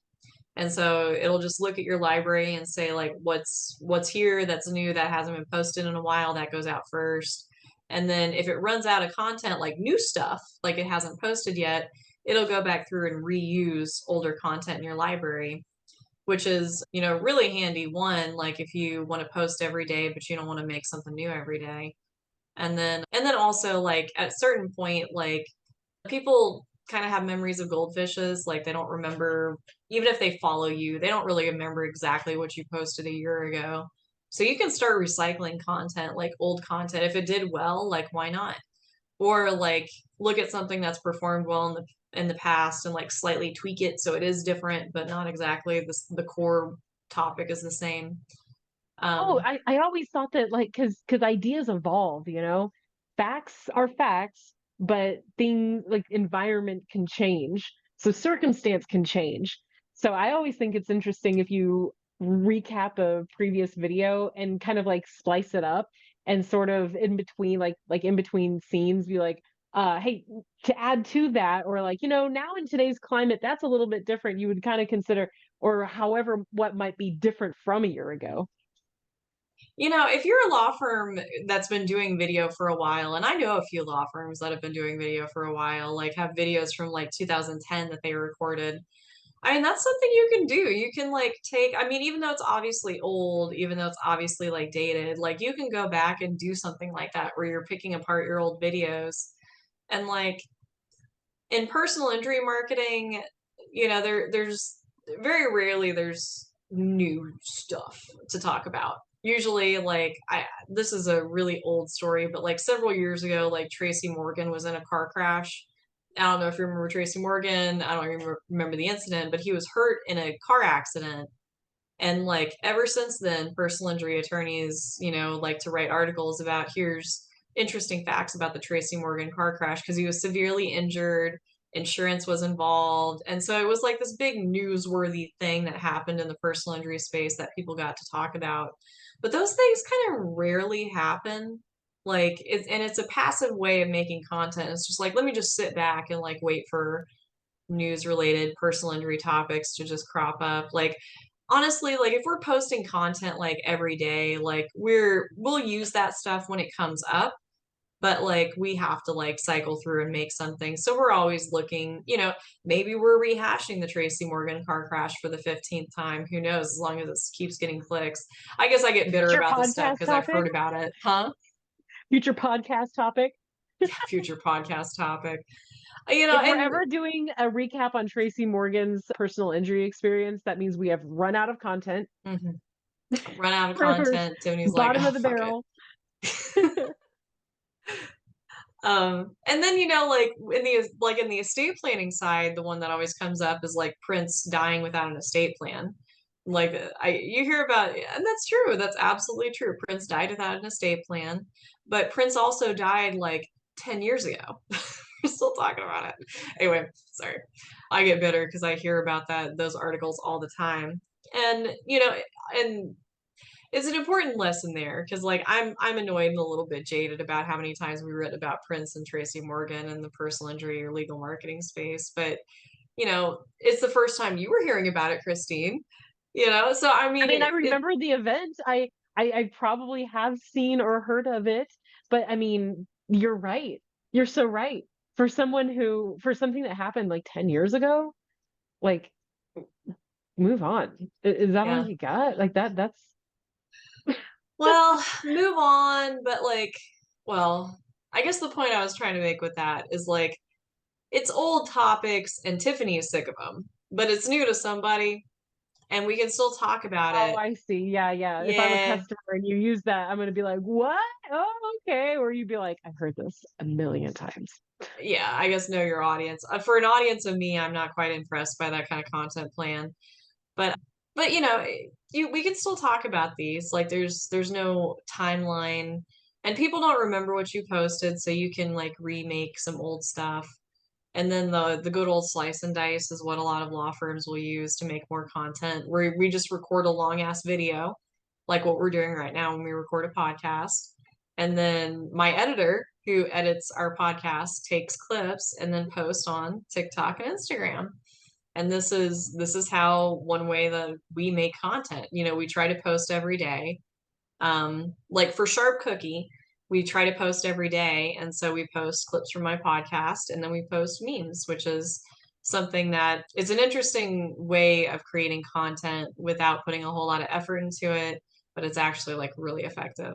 And so it'll just look at your library and say like what's here that's new that hasn't been posted in a while that goes out first. And then if it runs out of content like new stuff like it hasn't posted yet, it'll go back through and reuse older content in your library, which is, really handy. One, like if you want to post every day but you don't want to make something new every day. And then also like at a certain point like people kind of have memories of goldfishes. Like they don't remember, even if they follow you, they don't really remember exactly what you posted a year ago. So you can start recycling content, like old content. If it did well, like why not? Or like look at something that's performed well in the past and like slightly tweak it so it is different, but not exactly the core topic is the same. Oh, Um, I always thought that like because ideas evolve, you know. Facts are facts, but thing like environment can change. So circumstance can change. So I always think it's interesting if you recap a previous video and kind of like splice it up and sort of in between like in between scenes be like, hey, to add to that, or like, now in today's climate, that's a little bit different. You would kind of consider, or however, what might be different from a year ago. if you're a law firm that's been doing video for a while, and I know a few law firms that have been doing video for a while, like have videos from like 2010 that they recorded. I mean, that's something you can do. You can like take, I mean, even though it's obviously old, even though it's obviously like dated, like you can go back and do something like that where you're picking apart your old videos. And like in personal injury marketing, there's very rarely there's new stuff to talk about. Usually, like this is a really old story, but like several years ago, like Tracy Morgan was in a car crash. I don't know if you remember Tracy Morgan. I don't remember the incident, but he was hurt in a car accident. And like ever since then, personal injury attorneys, like to write articles about here's interesting facts about the Tracy Morgan car crash because he was severely injured, insurance was involved. And so it was like this big newsworthy thing that happened in the personal injury space that people got to talk about. But those things kind of rarely happen. Like it's a passive way of making content. It's just like, let me just sit back and like wait for news related personal injury topics to just crop up. Like honestly, like if we're posting content like every day, like we'll use that stuff when it comes up, but like we have to like cycle through and make something. So we're always looking, maybe we're rehashing the Tracy Morgan car crash for the 15th time. Who knows, as long as it keeps getting clicks. I guess I get bitter Future about this stuff podcast because I've topic. heard about it. Huh? Future podcast topic. Yeah, future podcast topic. If we're And ever doing a recap on Tracy Morgan's personal injury experience, that means we have run out of content. mhm, run out of We're content. Tiffany's like, bottom oh of the fuck it. barrel. And then like in the estate planning side, the one that always comes up is like Prince dying without an estate plan. Like you hear about, and that's true. That's absolutely true. Prince died without an estate plan, but Prince also died like 10 years ago. We're still talking about it. Anyway, sorry. I get bitter because I hear about those articles all the time. And and it's an important lesson there because like I'm annoyed and a little bit jaded about how many times we read about Prince and Tracy Morgan in the personal injury or legal marketing space. But it's the first time you were hearing about it, Christine. So I I mean mean, I it remember the event. I probably have seen or heard of it, but I mean, you're right. You're so right. For something that happened like 10 years ago, like Move on. Is that all Yeah. you got? Like that's Well, move on, but like, well, I guess the point I was trying to make with that is like, it's old topics and Tiffany is sick of them, but it's new to somebody and we can still talk about oh, it. I see. Yeah, yeah. If I'm a Yeah, customer and you use that, I'm gonna be like, what? Oh, okay. Or you'd be like, I've heard this a million times. yeah, I guess know your audience. For an audience of me, I'm not quite impressed by that kind of content plan. But you know, we can still talk about these. Like there's no timeline and people don't remember what you posted, so you can like remake some old stuff. And then the good old slice and dice is what a lot of law firms will use to make more content. Where we just record a long ass video, like what we're doing right now when we record a podcast. And then my editor, who edits our podcast, takes clips and then posts on TikTok and Instagram. And this is how one way that we make content. You know, we try to post every day. Like for Sharp Cookie, we try to post every day. And so we post clips from my podcast and then we post memes, which is something that is an interesting way of creating content without putting a whole lot of effort into it, but it's actually like really effective.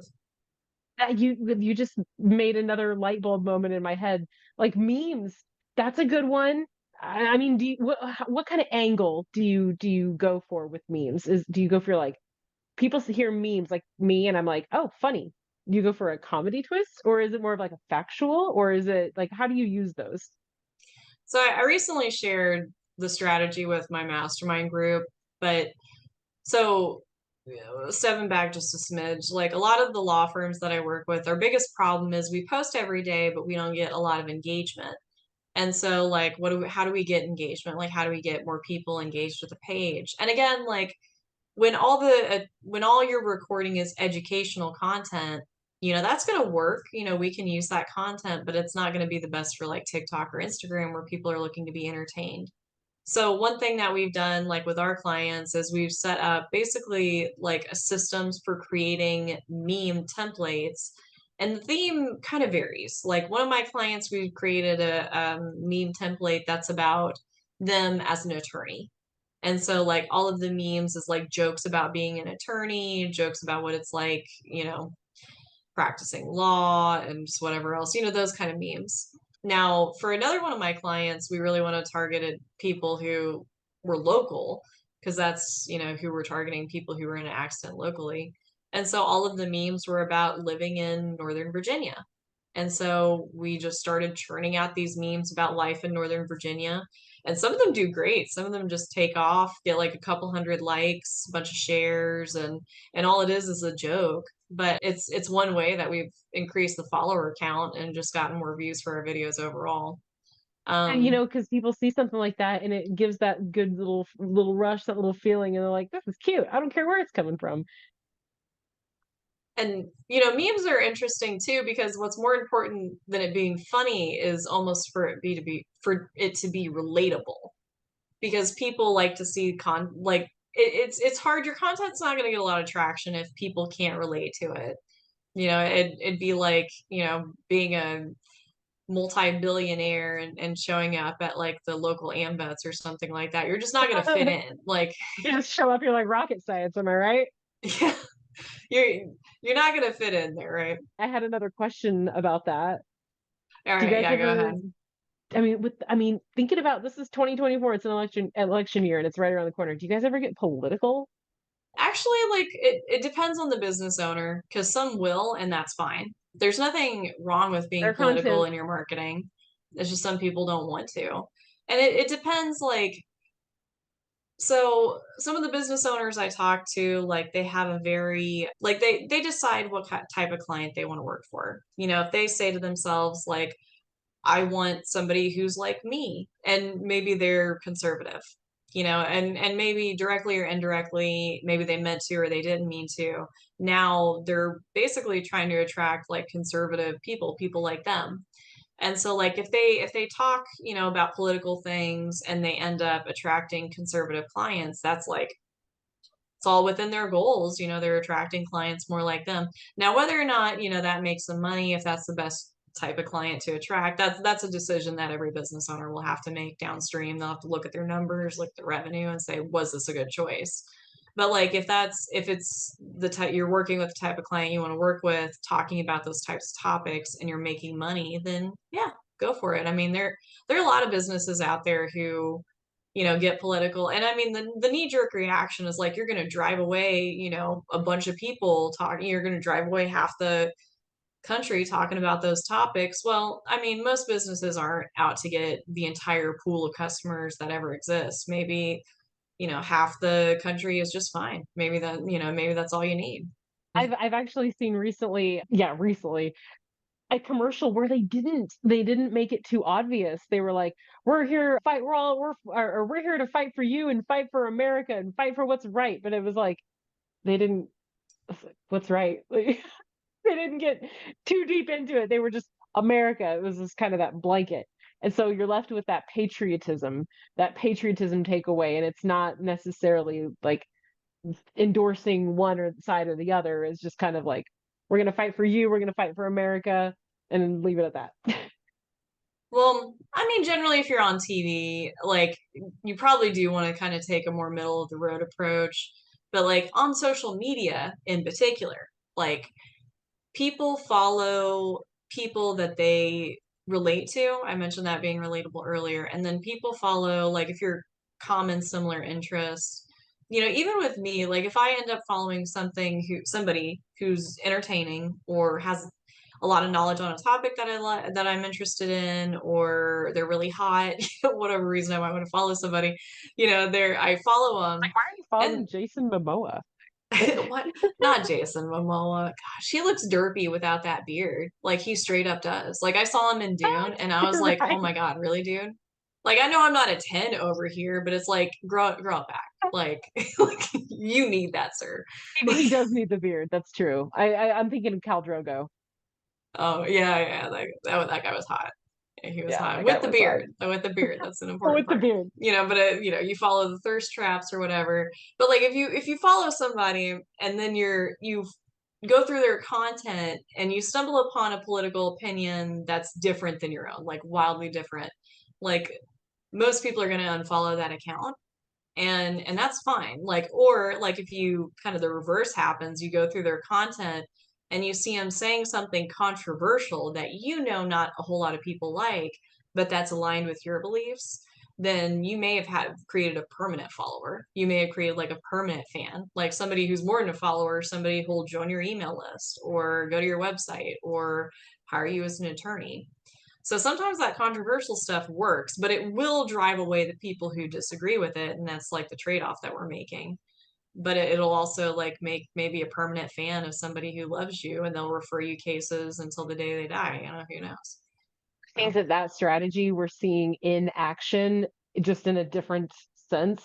You just made another light bulb moment in my head. Like memes, that's a good one. I mean, what kind of angle do you go for with memes? Do you go for like people hear memes like me and I'm like, oh, funny. Do you go for a comedy twist, or is it more of like a factual, or is it like how do you use those? So I recently shared the strategy with my mastermind group, but so stepping back just a smidge, like a lot of the law firms that I work with, our biggest problem is we post every day, but we don't get a lot of engagement. And so like how do we get engagement? Like how do we get more people engaged with the page? And again, like when all you're recording is educational content, you know, that's going to work. You know, we can use that content, but it's not going to be the best for like TikTok or Instagram where people are looking to be entertained. So one thing that we've done like with our clients is we've set up basically like a systems for creating meme templates and the theme kind of varies. Like one of my clients, we've created a meme template that's about them as an attorney. And so like all of the memes is like jokes about being an attorney, jokes about what it's like, you know, practicing law and just whatever else, you know, those kind of memes. Now, for another one of my clients, we really want to target people who were local because that's, you know, who we're targeting, people who were in an accident locally. And so all of the memes were about living in Northern Virginia. And so we just started churning out these memes about life in Northern Virginia. And some of them do great. Some of them just take off, get like a couple hundred likes, a bunch of shares, and all it is a joke. But it's one way that we've increased the follower count and just gotten more views for our videos overall. And Um, because people see something like that and it gives that good little rush, that little feeling, and they're like, this is cute. I don't care where it's coming from. and you know, memes are interesting too because what's more important than it being funny is almost for it to be relatable. Because people like to see it's hard. Your content's not going to get a lot of traction if people can't relate to it. You know, it'd be like, you know, being a multi-billionaire and showing up at like the local AMVETS or something like that. You're just not going to fit in. Like, You just show up, you're like rocket science, am I right? yeah, you're you're not going to fit in there, right? I had another question about that. All Do you right, guys yeah, go ever, ahead. thinking about this is 2024, it's an election year and it's right around the corner. Do you guys ever get political? Actually, like it depends on the business owner because some will, and that's fine. There's nothing wrong with being Their political content. in your marketing. It's just some people don't want to. And it depends, like, so some of the business owners I talk to, like, they have a very, like, they decide what type of client they want to work for. You know, if they say to themselves, like, I want somebody who's like me, and maybe they're conservative, you know, and maybe directly or indirectly, maybe they meant to or they didn't mean to. Now they're basically trying to attract like conservative people like them. And so like if they talk, you know, about political things and they end up attracting conservative clients, that's like it's all within their goals. You know, they're attracting clients more like them. Now, whether or not, you know, that makes them money, if that's the best type of client to attract. That's a decision that every business owner will have to make downstream. They'll have to look at their numbers, look at the revenue, and say, was this a good choice? But like if it's the type you're working with, the type of client you want to work with, talking about those types of topics, and you're making money, then yeah, go for it. I mean, there are a lot of businesses out there who, get political. And I mean, the knee jerk reaction is like, you're going to drive away, a bunch of people talking, you're going to drive away half the country talking about those topics. Well, I mean, most businesses aren't out to get the entire pool of customers that ever exists. Maybe, half the country is just fine. Maybe that's all you need. I've actually seen recently, yeah, recently, a commercial where they didn't make it too obvious. They were like, "We're here to fight. We're here to fight for you and fight for America and fight for what's right." But it was like they didn't. What's right? Like, they didn't get too deep into it. They were just America. It was just kind of that blanket. And so you're left with that patriotism takeaway, and it's not necessarily like endorsing one or side or the other. It's just kind of like, we're going to fight for you, we're going to fight for America, and leave it at that. Well, I mean, generally, if you're on TV, like you probably do want to kind of take a more middle of the road approach. But like on social media in particular, like people follow people that they relate to. I mentioned that being relatable earlier. And then people follow, like, if you're common, similar interests, even with me, like, if I end up following somebody who's entertaining or has a lot of knowledge on a topic that that I'm interested in, or they're really hot, whatever reason I might want to follow somebody, I follow them. Like, why are you following And Jason Momoa? what? Not Jason Momoa. Gosh, he looks derpy without that beard. Like he straight up does. Like I saw him in Dune and I was like, "Oh Right. my God, really, dude?" Like I know I'm not a 10 over here, but it's like grow it back. Like, like you need that, sir. He does need the beard. That's true. I'm thinking of Khal Drogo. Oh yeah, yeah, that guy was hot. Yeah, he was Yeah, hot that guy with the was hot. beard. With the beard, that's an important With the part. beard. But you follow the thirst traps or whatever. But like if you follow somebody and then you go through their content and you stumble upon a political opinion that's different than your own, like wildly different, like most people are going to unfollow that account, and that's fine. Like, or like if you kind of the reverse happens, you go through their content and you see them saying something controversial that not a whole lot of people like, but that's aligned with your beliefs, then you may have had created a permanent follower. You may have created like a permanent fan, like somebody who's more than a follower, somebody who'll join your email list or go to your website or hire you as an attorney. So sometimes that controversial stuff works, but it will drive away the people who disagree with it, and that's like the trade-off that we're making. But it'll also like make maybe a permanent fan of somebody who loves you, and they'll refer you cases until the day they die. Who knows? I think So, that strategy we're seeing in action, just in a different sense,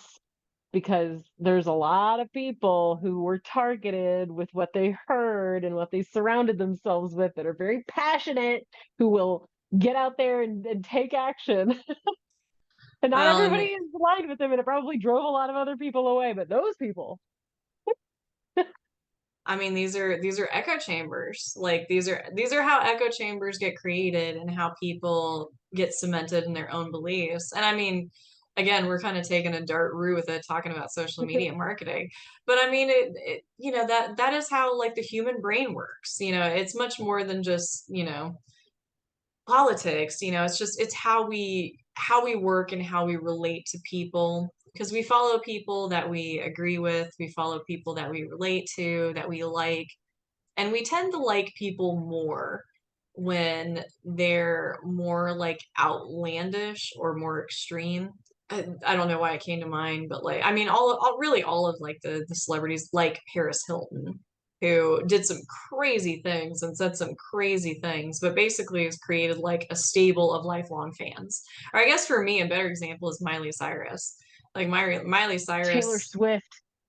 because there's a lot of people who were targeted with what they heard and what they surrounded themselves with that are very passionate, who will get out there and take action. And not well, everybody and is aligned with them, and it probably drove a lot of other people away. But those people, I mean, these are echo chambers. Like these are how echo chambers get created and how people get cemented in their own beliefs. And I mean, again, we're kind of taking a dart route with it, talking about social media marketing. But I mean, that is how like the human brain works. It's much more than just politics. It's how we work and how we relate to people, because we follow people that we agree with, we follow people that we relate to, that we like, and we tend to like people more when they're more like outlandish or more extreme. I don't know why it came to mind, but like I mean, really all of like the celebrities like Paris Hilton, who did some crazy things and said some crazy things, but basically has created like a stable of lifelong fans. Or I guess for me, a better example is Miley Cyrus. Like Miley Taylor Cyrus, Swift.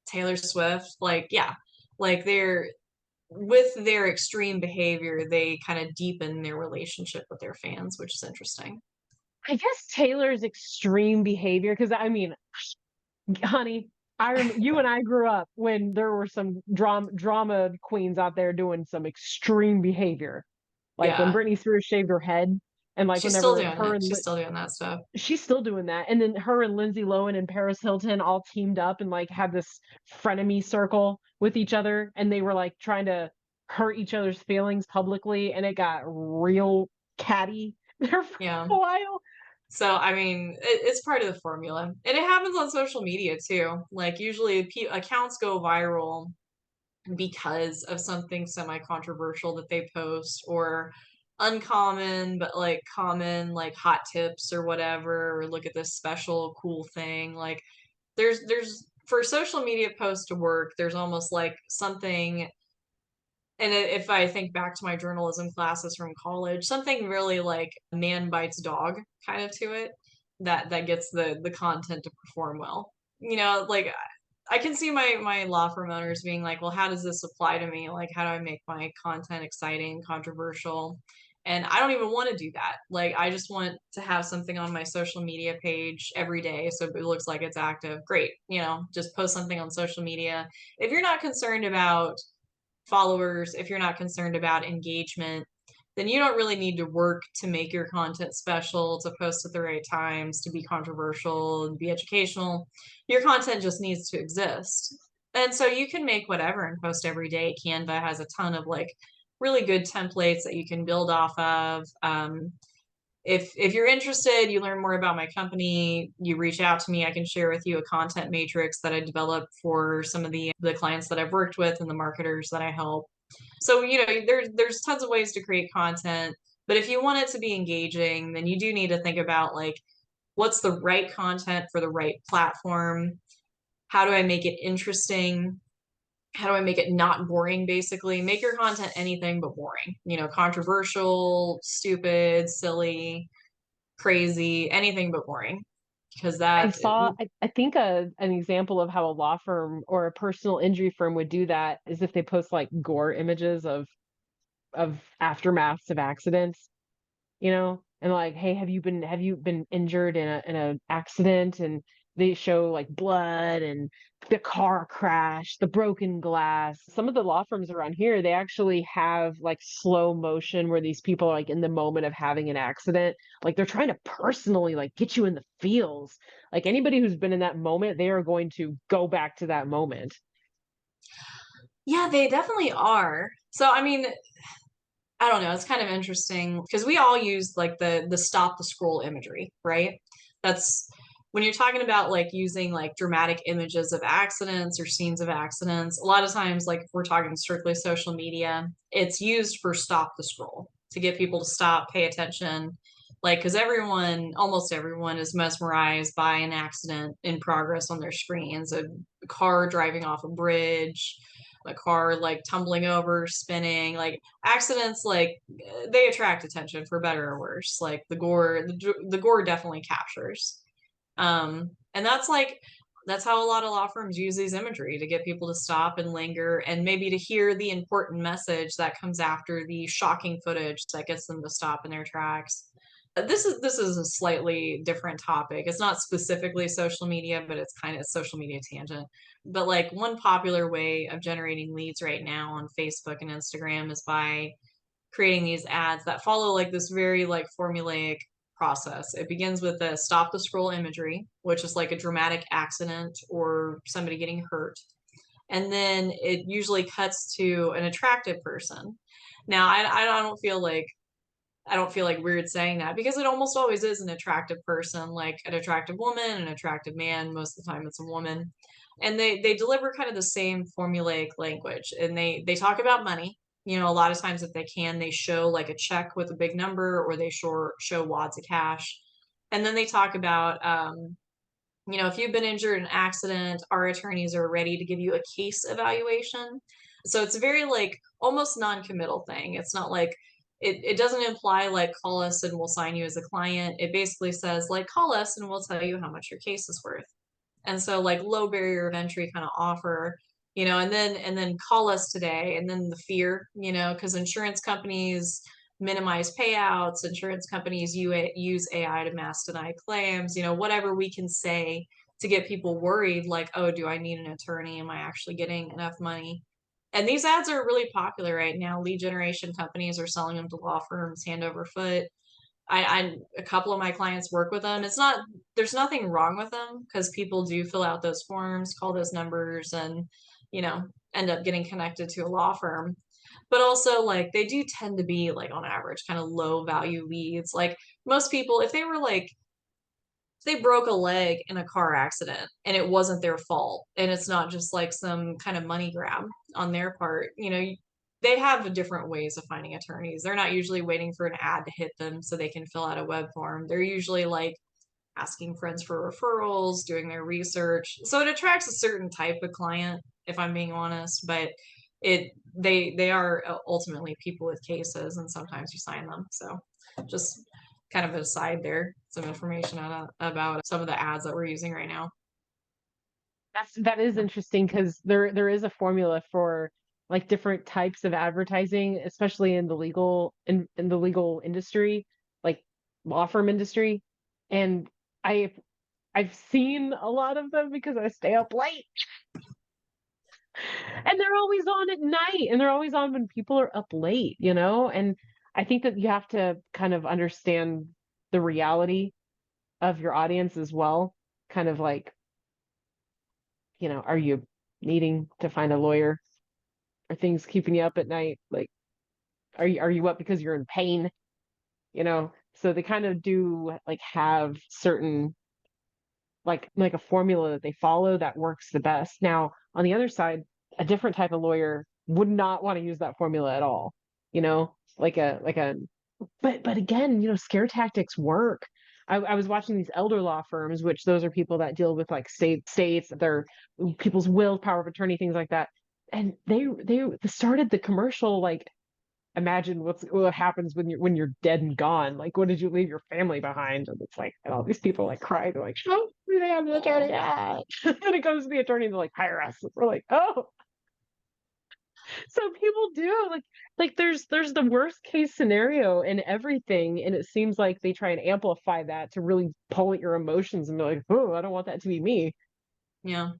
Taylor Swift, like yeah, like they're with their extreme behavior, they kind of deepen their relationship with their fans, which is interesting. I guess Taylor's extreme behavior, because I mean, honey, you and I grew up when there were some drama queens out there doing some extreme behavior. Like when Yeah. Britney Spears shaved her head, and like She's still whenever doing it. She's still doing that stuff. she's still doing that. And then her and Lindsay Lohan and Paris Hilton all teamed up and like had this frenemy circle with each other, and they were like trying to hurt each other's feelings publicly, and it got real catty there for Yeah. a while. So, I mean, it's part of the formula. And it happens on social media too. Like, usually accounts go viral because of something semi-controversial that they post, or uncommon but like common, like hot tips or whatever, or look at this special cool thing. Like, there's for social media posts to work, there's almost like something. And if I think back to my journalism classes from college, something really like man bites dog kind of to it, that gets the content to perform well. Like, I can see my law firm owners being like, well, how does this apply to me? Like, how do I make my content exciting, controversial? And I don't even want to do that. Like, I just want to have something on my social media page every day so it looks like it's active. Great. Just post something on social media. If you're not concerned about followers, if you're not concerned about engagement, then you don't really need to work to make your content special, to post at the right times, to be controversial, and be educational. Your content just needs to exist. And so you can make whatever and post every day. Canva has a ton of like really good templates that you can build off of. If you're interested, you learn more about my company, you reach out to me, I can share with you a content matrix that I developed for some of the clients that I've worked with and the marketers that I help. So, there's tons of ways to create content, but if you want it to be engaging, then you do need to think about like, what's the right content for the right platform? How do I make it interesting? How do I make it not boring? Basically, make your content anything but boring. Controversial, stupid, silly, crazy, anything but boring. Because I that, saw, I think an example of how a law firm or a personal injury firm would do that is if they post like gore images of aftermaths of accidents, and like, hey, have you been injured in an accident? And they show like blood and the car crash, the broken glass. Some of the law firms around here, they actually have like slow motion where these people are like in the moment of having an accident, like they're trying to personally like get you in the feels. Like anybody who's been in that moment, they are going to go back to that moment. yeah, they definitely are. So, I mean, I don't know. It's kind of interesting because we all use like the stop the scroll imagery, right? That's when you're talking about like using like dramatic images of accidents or scenes of accidents. A lot of times, like if we're talking strictly social media, it's used for stop the scroll to get people to stop, pay attention. Like, because almost everyone is mesmerized by an accident in progress on their screens, a car driving off a bridge, a car like tumbling over, spinning, like accidents, like they attract attention for better or worse. Like the gore definitely captures. And that's how a lot of law firms use these imagery to get people to stop and linger and maybe to hear the important message that comes after the shocking footage that gets them to stop in their tracks. This is a slightly different topic. It's not specifically social media, but it's kind of a social media tangent. But like one popular way of generating leads right now on Facebook and Instagram is by creating these ads that follow like this very like formulaic process. It begins with the stop the scroll imagery, which is like a dramatic accident or somebody getting hurt. And then it usually cuts to an attractive person. Now, I don't feel like weird saying that because it almost always is an attractive person, like an attractive woman, an attractive man. Most of the time it's a woman. And they deliver kind of the same formulaic language, and they talk about money. A lot of times if they can, they show like a check with a big number, or they show wads of cash. And then they talk about if you've been injured in an accident, our attorneys are ready to give you a case evaluation. So it's a very like almost non-committal thing. It's not like it doesn't imply like call us and we'll sign you as a client. It basically says like call us and we'll tell you how much your case is worth. And so like low barrier of entry kind of offer, and then call us today, and then the fear, because insurance companies minimize payouts, insurance companies use AI to mass deny claims, whatever we can say to get people worried, like, oh, do I need an attorney? Am I actually getting enough money? And these ads are really popular right now. Lead generation companies are selling them to law firms hand over foot. I a couple of my clients work with them. It's not there's nothing wrong with them because people do fill out those forms, call those numbers, and you know end up getting connected to a law firm. But also, like they do tend to be like on average kind of low value leads. Like most people, if they were like if they broke a leg in a car accident and it wasn't their fault and it's not just like some kind of money grab on their part, they have different ways of finding attorneys. They're not usually waiting for an ad to hit them so they can fill out a web form. They're usually like asking friends for referrals, doing their research. So it attracts a certain type of client, if I'm being honest, but they are ultimately people with cases and sometimes you sign them. So just kind of aside there, some information about some of the ads that we're using right now. That is interesting because there is a formula for like different types of advertising, especially in the in the legal industry, like law firm industry. And I've I've seen a lot of them because I stay up late. And they're always on at night and they're always on when people are up late, you know? And I think that you have to kind of understand the reality of your audience as well. Kind of like, are you needing to find a lawyer? Are things keeping you up at night? Like, are you up because you're in pain? So they kind of do like have certain like a formula that they follow that works the best. Now, on the other side, a different type of lawyer would not want to use that formula at all. Like a but again, scare tactics work. I was watching these elder law firms, which those are people that deal with like states, their people's will, power of attorney, things like that. And they started the commercial like imagine what happens when you're dead and gone. Like, what did you leave your family behind? And it's like, and all these people like cry. They're like, oh, they have an attorney. Ah. And it comes to the attorney, and they're like, hire us. We're like, oh. So people do like there's the worst case scenario in everything, and it seems like they try and amplify that to really pull at your emotions and be like, oh, I don't want that to be me. Yeah.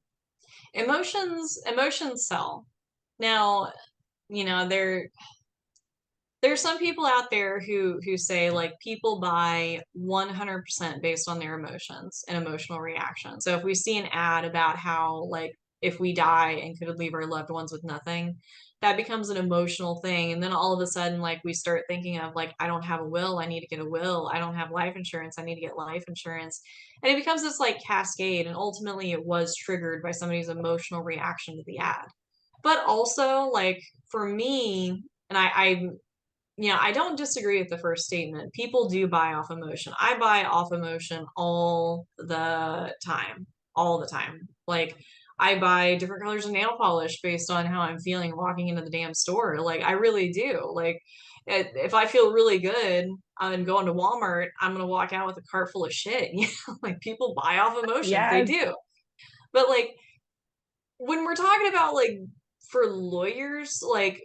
Emotions sell. Now, you know, there's some people out there who say like people buy 100% based on their emotions and emotional reaction. So if we see an ad about how like if we die and could leave our loved ones with nothing, that becomes an emotional thing. And then all of a sudden, like we start thinking of like, I don't have a will, I need to get a will. I don't have life insurance, I need to get life insurance. And it becomes this like cascade. And ultimately it was triggered by somebody's emotional reaction to the ad. But also like for me, and I don't disagree with the first statement. People do buy off emotion. I buy off emotion all the time. All the time. Like I buy different colors of nail polish based on how I'm feeling walking into the damn store. Like I really do. Like if I feel really good and going to Walmart, I'm gonna walk out with a cart full of shit. Like people buy off emotions. They Yes. do. But like when we're talking about like for lawyers, like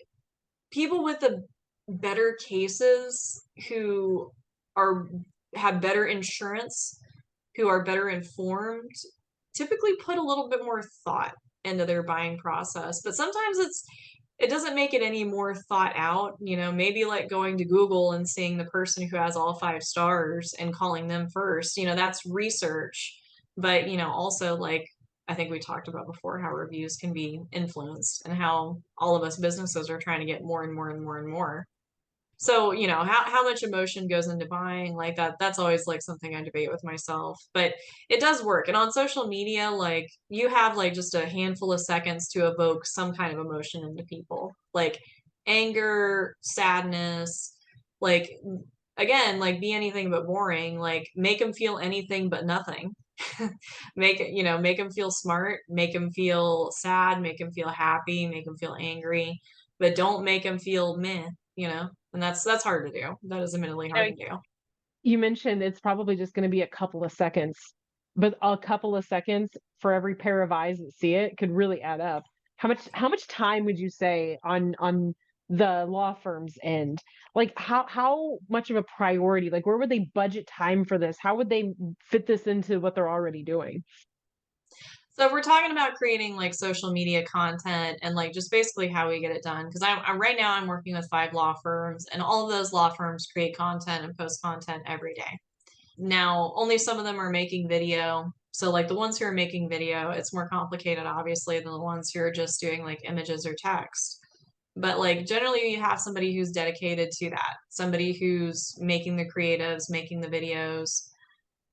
people with the better cases who are have better insurance, who are better informed, typically put a little bit more thought into their buying process. But sometimes it doesn't make it any more thought out, maybe like going to Google and seeing the person who has all 5 stars and calling them first, that's research. But, also like I think we talked about before how reviews can be influenced and how all of us businesses are trying to get more and more and more and more. So, how much emotion goes into buying like that's always like something I debate with myself, but it does work. And on social media, like you have like just a handful of seconds to evoke some kind of emotion into people, like anger, sadness, like again, like be anything but boring, like make them feel anything but nothing. Make them feel smart, make them feel sad, make them feel happy, make them feel angry, but don't make them feel meh, and that's hard to do. That is admittedly You hard know, to do. you mentioned it's probably just going to be a couple of seconds, but a couple of seconds for every pair of eyes that see it could really add up. How much time would you say on the law firm's end? Like how much of a priority? Like where would they budget time for this? How would they fit this into what they're already doing? So if we're talking about creating like social media content and like just basically how we get it done, because I'm right now I'm working with 5 law firms, and all of those law firms create content and post content every day. Now, only some of them are making video. So like the ones who are making video, it's more complicated obviously than the ones who are just doing like images or text. But like generally you have somebody who's dedicated to that, somebody who's making the creatives, making the videos.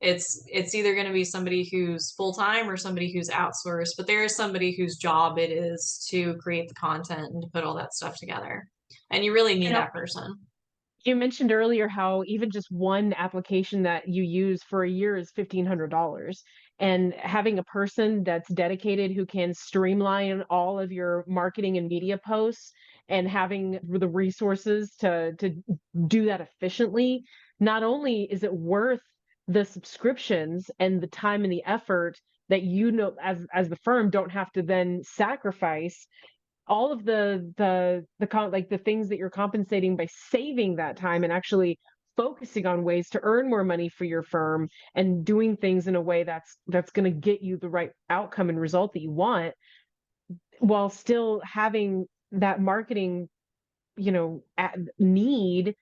It's either going to be somebody who's full time or somebody who's outsourced, but there is somebody whose job it is to create the content and to put all that stuff together. And you really need You know, that person. you mentioned earlier how even just one application that you use for a year is $1,500. And having a person that's dedicated who can streamline all of your marketing and media posts and having the resources to do that efficiently, not only is it worth the subscriptions and the time and the effort that as the firm don't have to then sacrifice all of like the things that you're compensating by saving that time and actually focusing on ways to earn more money for your firm and doing things in a way that's going to get you the right outcome and result that you want while still having that marketing, need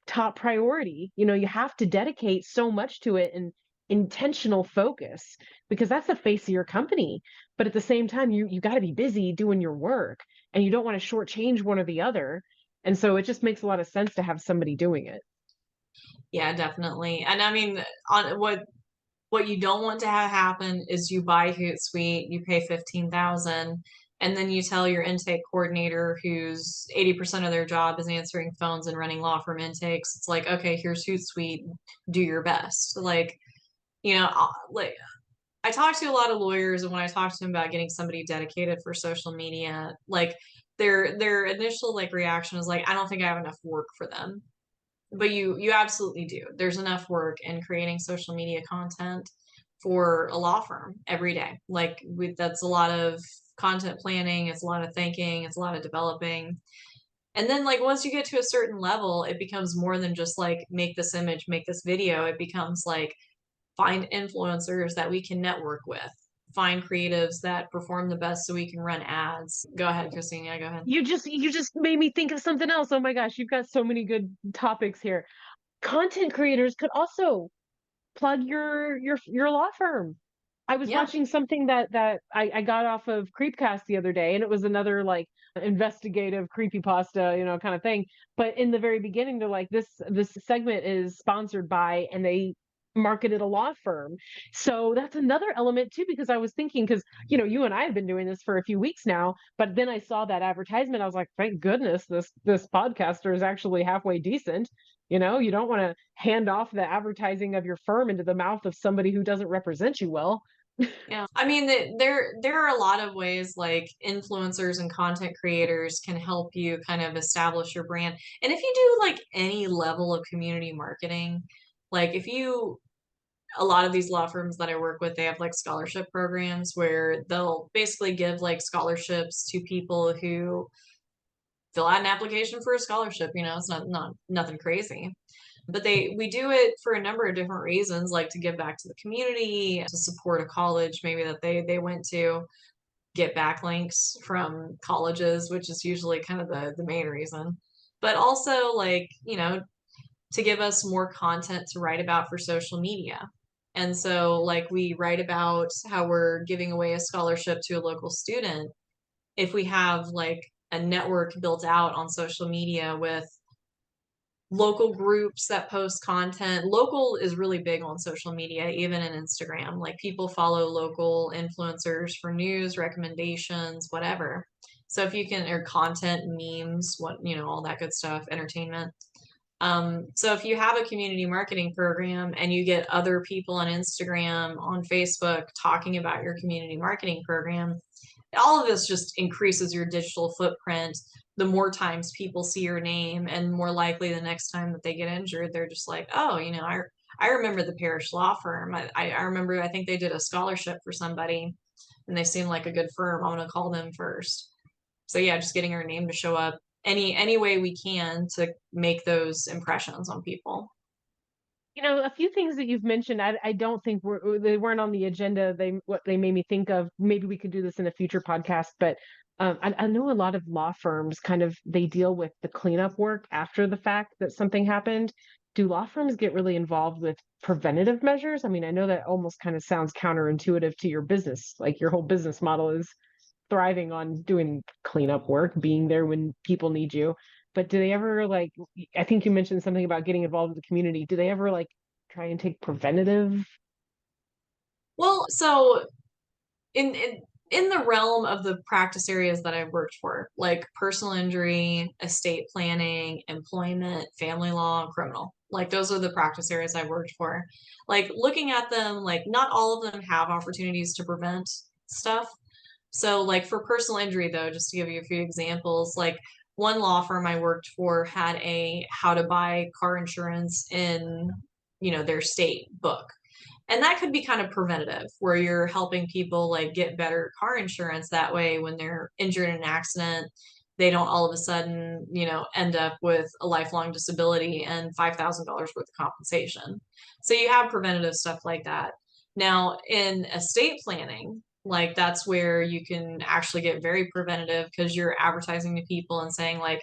top priority. You have to dedicate so much to it and intentional focus because that's the face of your company. But at the same time, you got to be busy doing your work and you don't want to shortchange one or the other. And so it just makes a lot of sense to have somebody doing it. Yeah, definitely. And I mean, on what you don't want to have happen is you buy Hootsuite, you pay 15,000, and then you tell your intake coordinator who's 80% of their job is answering phones and running law firm intakes. It's like, okay, here's Hootsuite, do your best. Like, like I talk to a lot of lawyers, and when I talk to them about getting somebody dedicated for social media, like their initial like reaction is like, I don't think I have enough work for them. But you absolutely do. There's enough work in creating social media content for a law firm every day. Like that's a lot of content planning, it's a lot of thinking, it's a lot of developing. And then like once you get to a certain level, it becomes more than just like make this image, make this video. It becomes like find influencers that we can network with, find creatives that perform the best so we can run ads. Go ahead, Christina. Go ahead. You just made me think of something else. Oh my gosh, you've got so many good topics here. Content creators could also plug your law firm. I was Yeah. watching something that I got off of Creepcast the other day, and it was another like investigative creepypasta, kind of thing. But in the very beginning, they're like, this segment is sponsored by, and they marketed a law firm. So that's another element too, because I was thinking, because you and I have been doing this for a few weeks now, but then I saw that advertisement. I was like, thank goodness this podcaster is actually halfway decent. You don't want to hand off the advertising of your firm into the mouth of somebody who doesn't represent you well. Yeah. I mean, there are a lot of ways like influencers and content creators can help you kind of establish your brand. And if you do like any level of community marketing, like if you a lot of these law firms that I work with, they have like scholarship programs where they'll basically give like scholarships to people who fill out an application for a scholarship. It's not nothing crazy. But we do it for a number of different reasons, like to give back to the community, to support a college maybe that they went to, get backlinks from colleges, which is usually kind of the main reason. But also like, to give us more content to write about for social media. And so like we write about how we're giving away a scholarship to a local student. If we have like a network built out on social media with local groups that post content. Local is really big on social media, even in Instagram. Like people follow local influencers for news, recommendations, whatever. So if you can, or content, memes, all that good stuff, entertainment. So if you have a community marketing program and you get other people on Instagram, on Facebook talking about your community marketing program, all of this just increases your digital footprint. The more times people see your name, and more likely the next time that they get injured, they're just like, oh, I remember the Parish Law Firm. I remember, I think they did a scholarship for somebody and they seemed like a good firm. I'm going to call them first. So yeah, just getting our name to show up any way we can to make those impressions on people. A few things that you've mentioned, I don't think they weren't on the agenda. What they made me think of, maybe we could do this in a future podcast, but I know a lot of law firms kind of they deal with the cleanup work after the fact that something happened. Do law firms get really involved with preventative measures? I mean, I know that almost kind of sounds counterintuitive to your business. Like your whole business model is thriving on doing cleanup work, being there when people need you. But do they ever like, I think you mentioned something about getting involved with the community. Do they ever like try and take preventative? Well, so in in the realm of the practice areas that I've worked for, like personal injury, estate planning, employment, family law, criminal. Like those are the practice areas I've worked for. Like looking at them, like not all of them have opportunities to prevent stuff. So like for personal injury though, just to give you a few examples, like one law firm I worked for had a how to buy car insurance in, their state book. And that could be kind of preventative, where you're helping people like get better car insurance. That way, when they're injured in an accident, they don't all of a sudden, end up with a lifelong disability and $5,000 worth of compensation. So you have preventative stuff like that. Now, in estate planning, like that's where you can actually get very preventative because you're advertising to people and saying like,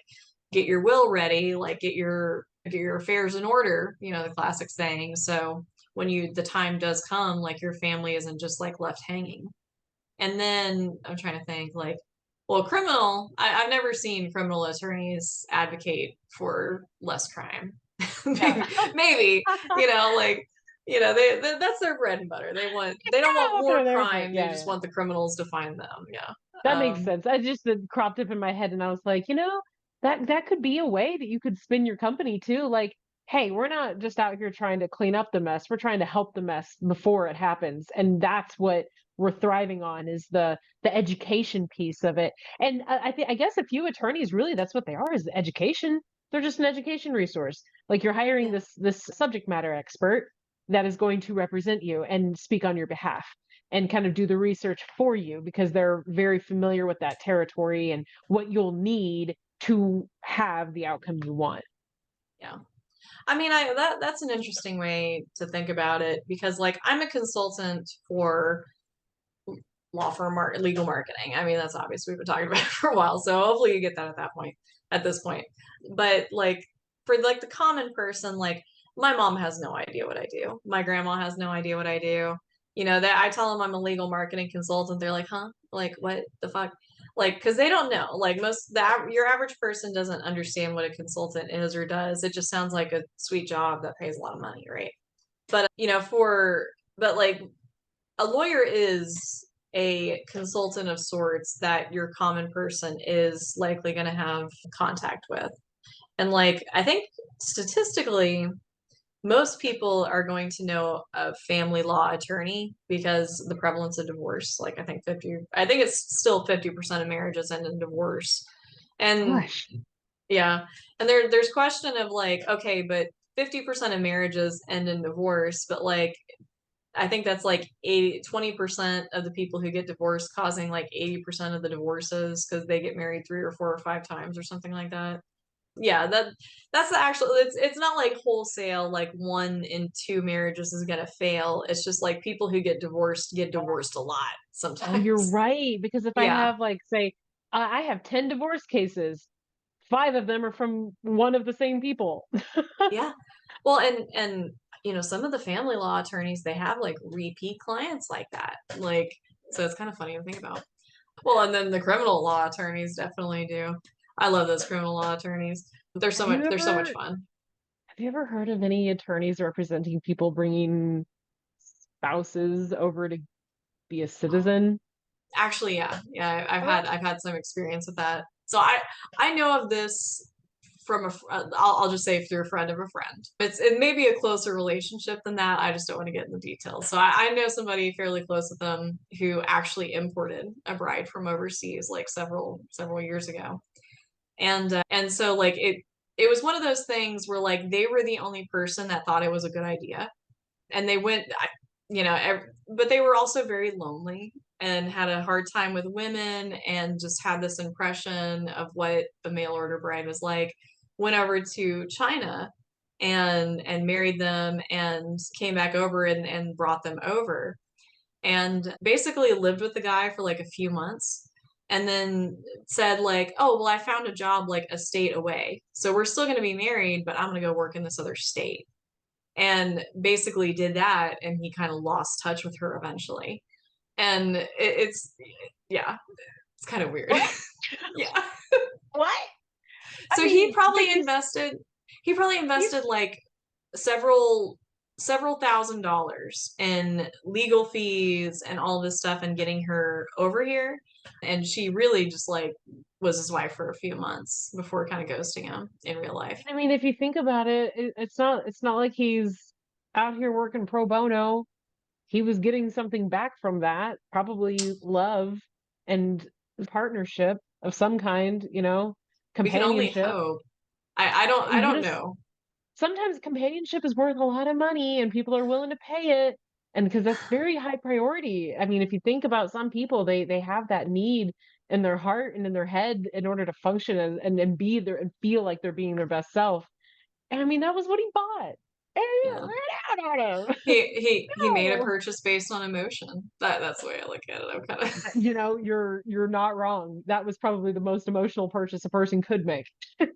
get your will ready, like get your affairs in order, the classic saying. So when the time does come, like your family isn't just like left hanging. And then I'm trying to think like, well, criminal, I've never seen criminal attorneys advocate for less crime. Yeah. Maybe, like, that's their bread and butter. They don't Yeah, want what more they're there for. crime. They Yeah, just yeah. want the criminals to find them. Yeah. That makes sense. I just it cropped up in my head and I was like, that could be a way that you could spin your company too. Like, hey, we're not just out here trying to clean up the mess. We're trying to help the mess before it happens. And that's what we're thriving on is the education piece of it. And I guess a few attorneys really that's what they are is education. They're just an education resource. Like you're hiring Yeah. this subject matter expert that is going to represent you and speak on your behalf and kind of do the research for you because they're very familiar with that territory and what you'll need to have the outcome you want. Yeah. I mean, that's an interesting way to think about it because like I'm a consultant for law firm legal marketing. I mean, that's obvious. We've been talking about it for a while, so hopefully you get that at this point. But like for like the common person, like my mom has no idea what I do. My grandma has no idea what I do. That I tell them I'm a legal marketing consultant. They're like, huh? Like, what the fuck? Like, because they don't know. Like your average person doesn't understand what a consultant is or does. It just sounds like a sweet job that pays a lot of money, right? But but like a lawyer is a consultant of sorts that your common person is likely going to have contact with. And like, I think statistically, most people are going to know a family law attorney because the prevalence of divorce, like I think it's still 50% of marriages end in divorce. And Gosh. yeah, and there's question of like, okay, but 50% of marriages end in divorce, but like I think that's like 20% of the people who get divorced causing like 80% of the divorces because they get married 3 or 4 or 5 times or something like that. Yeah, that's the actual it's not like wholesale like 1 in 2 marriages is gonna fail. It's just like people who get divorced a lot Oh, you're sometimes. right. Because if I Yeah. have like say I have 10 divorce cases, 5 of them are from one of the same people. Yeah. Well, and some of the family law attorneys they have like repeat clients like that. Like so it's kind of funny to think about. Well, and then the criminal law attorneys definitely do. I love those criminal law attorneys. Have you They're so much ever fun. have you ever heard of any attorneys representing people bringing spouses over to be a citizen? Actually, yeah. Yeah, Uh, I've had some experience with that. So I know of this from I'll just say through a friend of a friend. It may be a closer relationship than that. I just don't want to get in the details. So I know somebody fairly close with them who actually imported a bride from overseas like several years ago. And so like it was one of those things where like they were the only person that thought it was a good idea and they went but they were also very lonely and had a hard time with women and just had this impression of what a mail order bride was like. Went over to China and married them and came back over and brought them over and basically lived with the guy for like a few months and then said like, oh well, I found a job like a state away, so we're still going to be married, but I'm going to go work in this other state, and basically did that, and he kind of lost touch with her eventually. And it's yeah, it's kind of weird. What? Yeah. What? I So mean, but he probably you invested like several $1,000s in legal fees and all this stuff and getting her over here. And she really just like was his wife for a few months before kind of ghosting him in real life. I mean, if you think about it, it's not like he's out here working pro bono. He was getting something back from that, probably love and partnership of some kind, We can only companionship. hope. I You don't know, know. sometimes companionship is worth a lot of money and people are willing to pay it. And because that's very high priority. I mean, if you think about some people, they have that need in their heart and in their head in order to function and be there and feel like they're being their best self. And I mean, that was what he bought. And he Yeah. ran out on him. He made a No. purchase based on emotion. That's the way I look at it. I'm kind of You're not wrong. That was probably the most emotional purchase a person could make.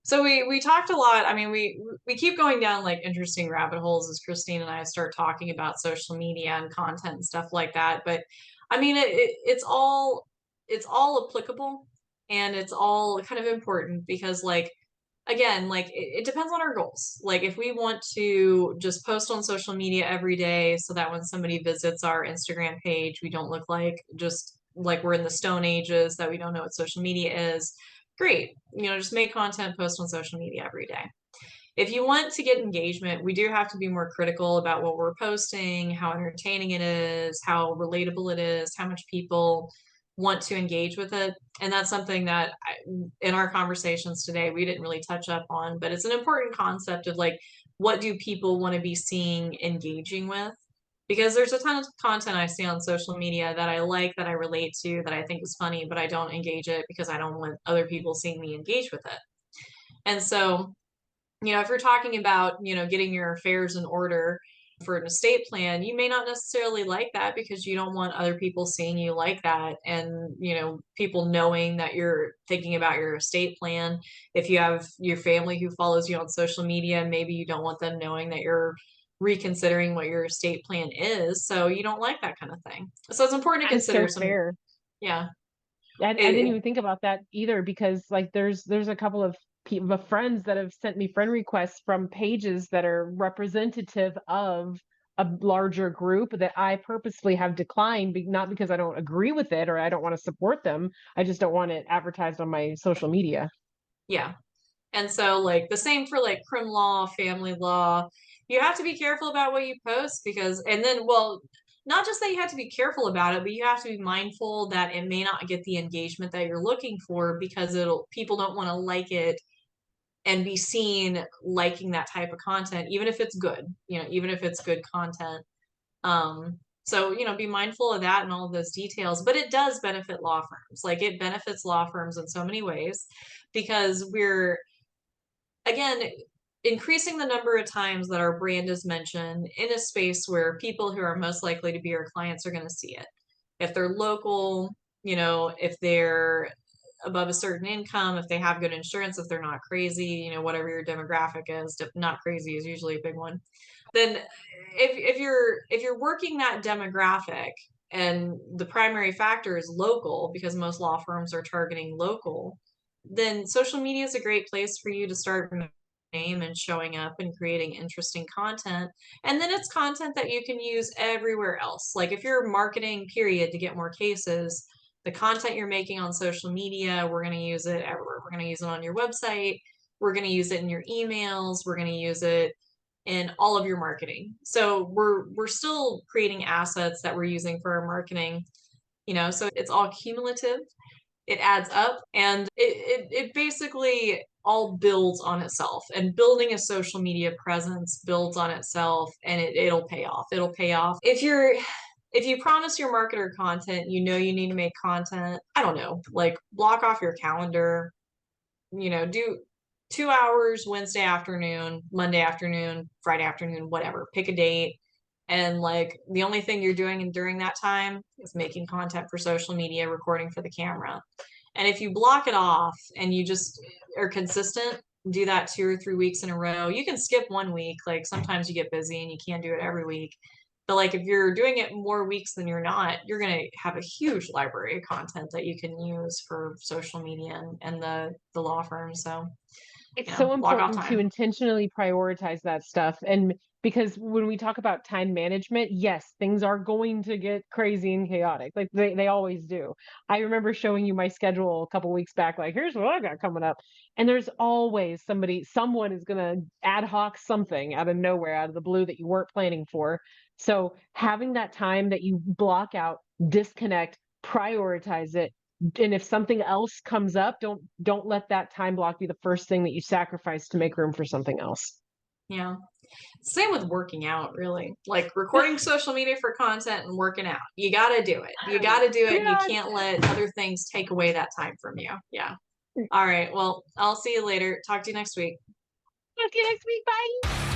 So we talked a lot. I mean, we keep going down like interesting rabbit holes as Christine and I start talking about social media and content and stuff like that. But I mean, it's all applicable and it's all kind of important because like again, like it depends on our goals. Like if we want to just post on social media every day so that when somebody visits our Instagram page, we don't look like just like we're in the stone ages that we don't know what social media is. Great. Just make content, post on social media every day. If you want to get engagement, we do have to be more critical about what we're posting, how entertaining it is, how relatable it is, how much people want to engage with it. And that's something that in our conversations today, we didn't really touch up on, but it's an important concept of like, what do people want to be seeing, engaging with? Because there's a ton of content I see on social media that I like, that I relate to, that I think is funny, but I don't engage it because I don't want other people seeing me engage with it. And so if you're talking about, getting your affairs in order for an estate plan, you may not necessarily like that because you don't want other people seeing you like that. And, people knowing that you're thinking about your estate plan. If you have your family who follows you on social media, maybe you don't want them knowing that you're reconsidering what your estate plan is. So you don't like that kind of thing. So it's important to That is consider so some, fair. yeah. I didn't even think about that either because like there's a couple of people, of friends that have sent me friend requests from pages that are representative of a larger group that I purposely have declined, not because I don't agree with it or I don't want to support them. I just don't want it advertised on my social media. Yeah. And so, like, the same for like crim law, family law. You have to be careful about what you post because, and then, well, not just that you have to be careful about it, but you have to be mindful that it may not get the engagement that you're looking for because people don't want to like it and be seen liking that type of content, even if it's good, even if it's good content. So, be mindful of that and all of those details, but it does benefit law firms. Like it benefits law firms in so many ways because we're, again, increasing the number of times that our brand is mentioned in a space where people who are most likely to be our clients are going to see it. If they're local, if they're above a certain income, if they have good insurance, if they're not crazy, whatever your demographic is, not crazy is usually a big one. Then if you're working that demographic and the primary factor is local because most law firms are targeting local, then social media is a great place for you to start name and showing up and creating interesting content. And then it's content that you can use everywhere else. Like if you're marketing period to get more cases, the content you're making on social media, we're going to use it everywhere. We're going to use it on your website. We're going to use it in your emails. We're going to use it in all of your marketing. So we're still creating assets that we're using for our marketing, so it's all cumulative. It adds up and it basically all builds on itself, and building a social media presence builds on itself, and it'll pay off. It'll pay off if you promise your marketer content, you need to make content. I don't know, like block off your calendar, do 2 hours Wednesday afternoon, Monday afternoon, Friday afternoon, whatever. Pick a date. And like the only thing you're doing during that time is making content for social media, recording for the camera. And if you block it off and you just are consistent, do that 2 or 3 weeks in a row. You can skip 1 week. Like sometimes you get busy and you can't do it every week. But like if you're doing it more weeks than you're not, you're going to have a huge library of content that you can use for social media and the law firm. So, It's you know, so block off important to time. intentionally prioritize that stuff. And because when we talk about time management, yes, things are going to get crazy and chaotic. Like they always do. I remember showing you my schedule a couple weeks back, like, here's what I got coming up. And there's always someone is gonna ad hoc something out of nowhere, out of the blue that you weren't planning for. So having that time that you block out, disconnect, prioritize it, and if something else comes up, don't let that time block be the first thing that you sacrifice to make room for something else. Yeah. Same with working out, really. Like recording social media for content and working out. You got to do it. You got to do it. And you Yes. can't let other things take away that time from you. Yeah. All right. Well, I'll see you later. Talk to you next week. Talk to you next week. Bye.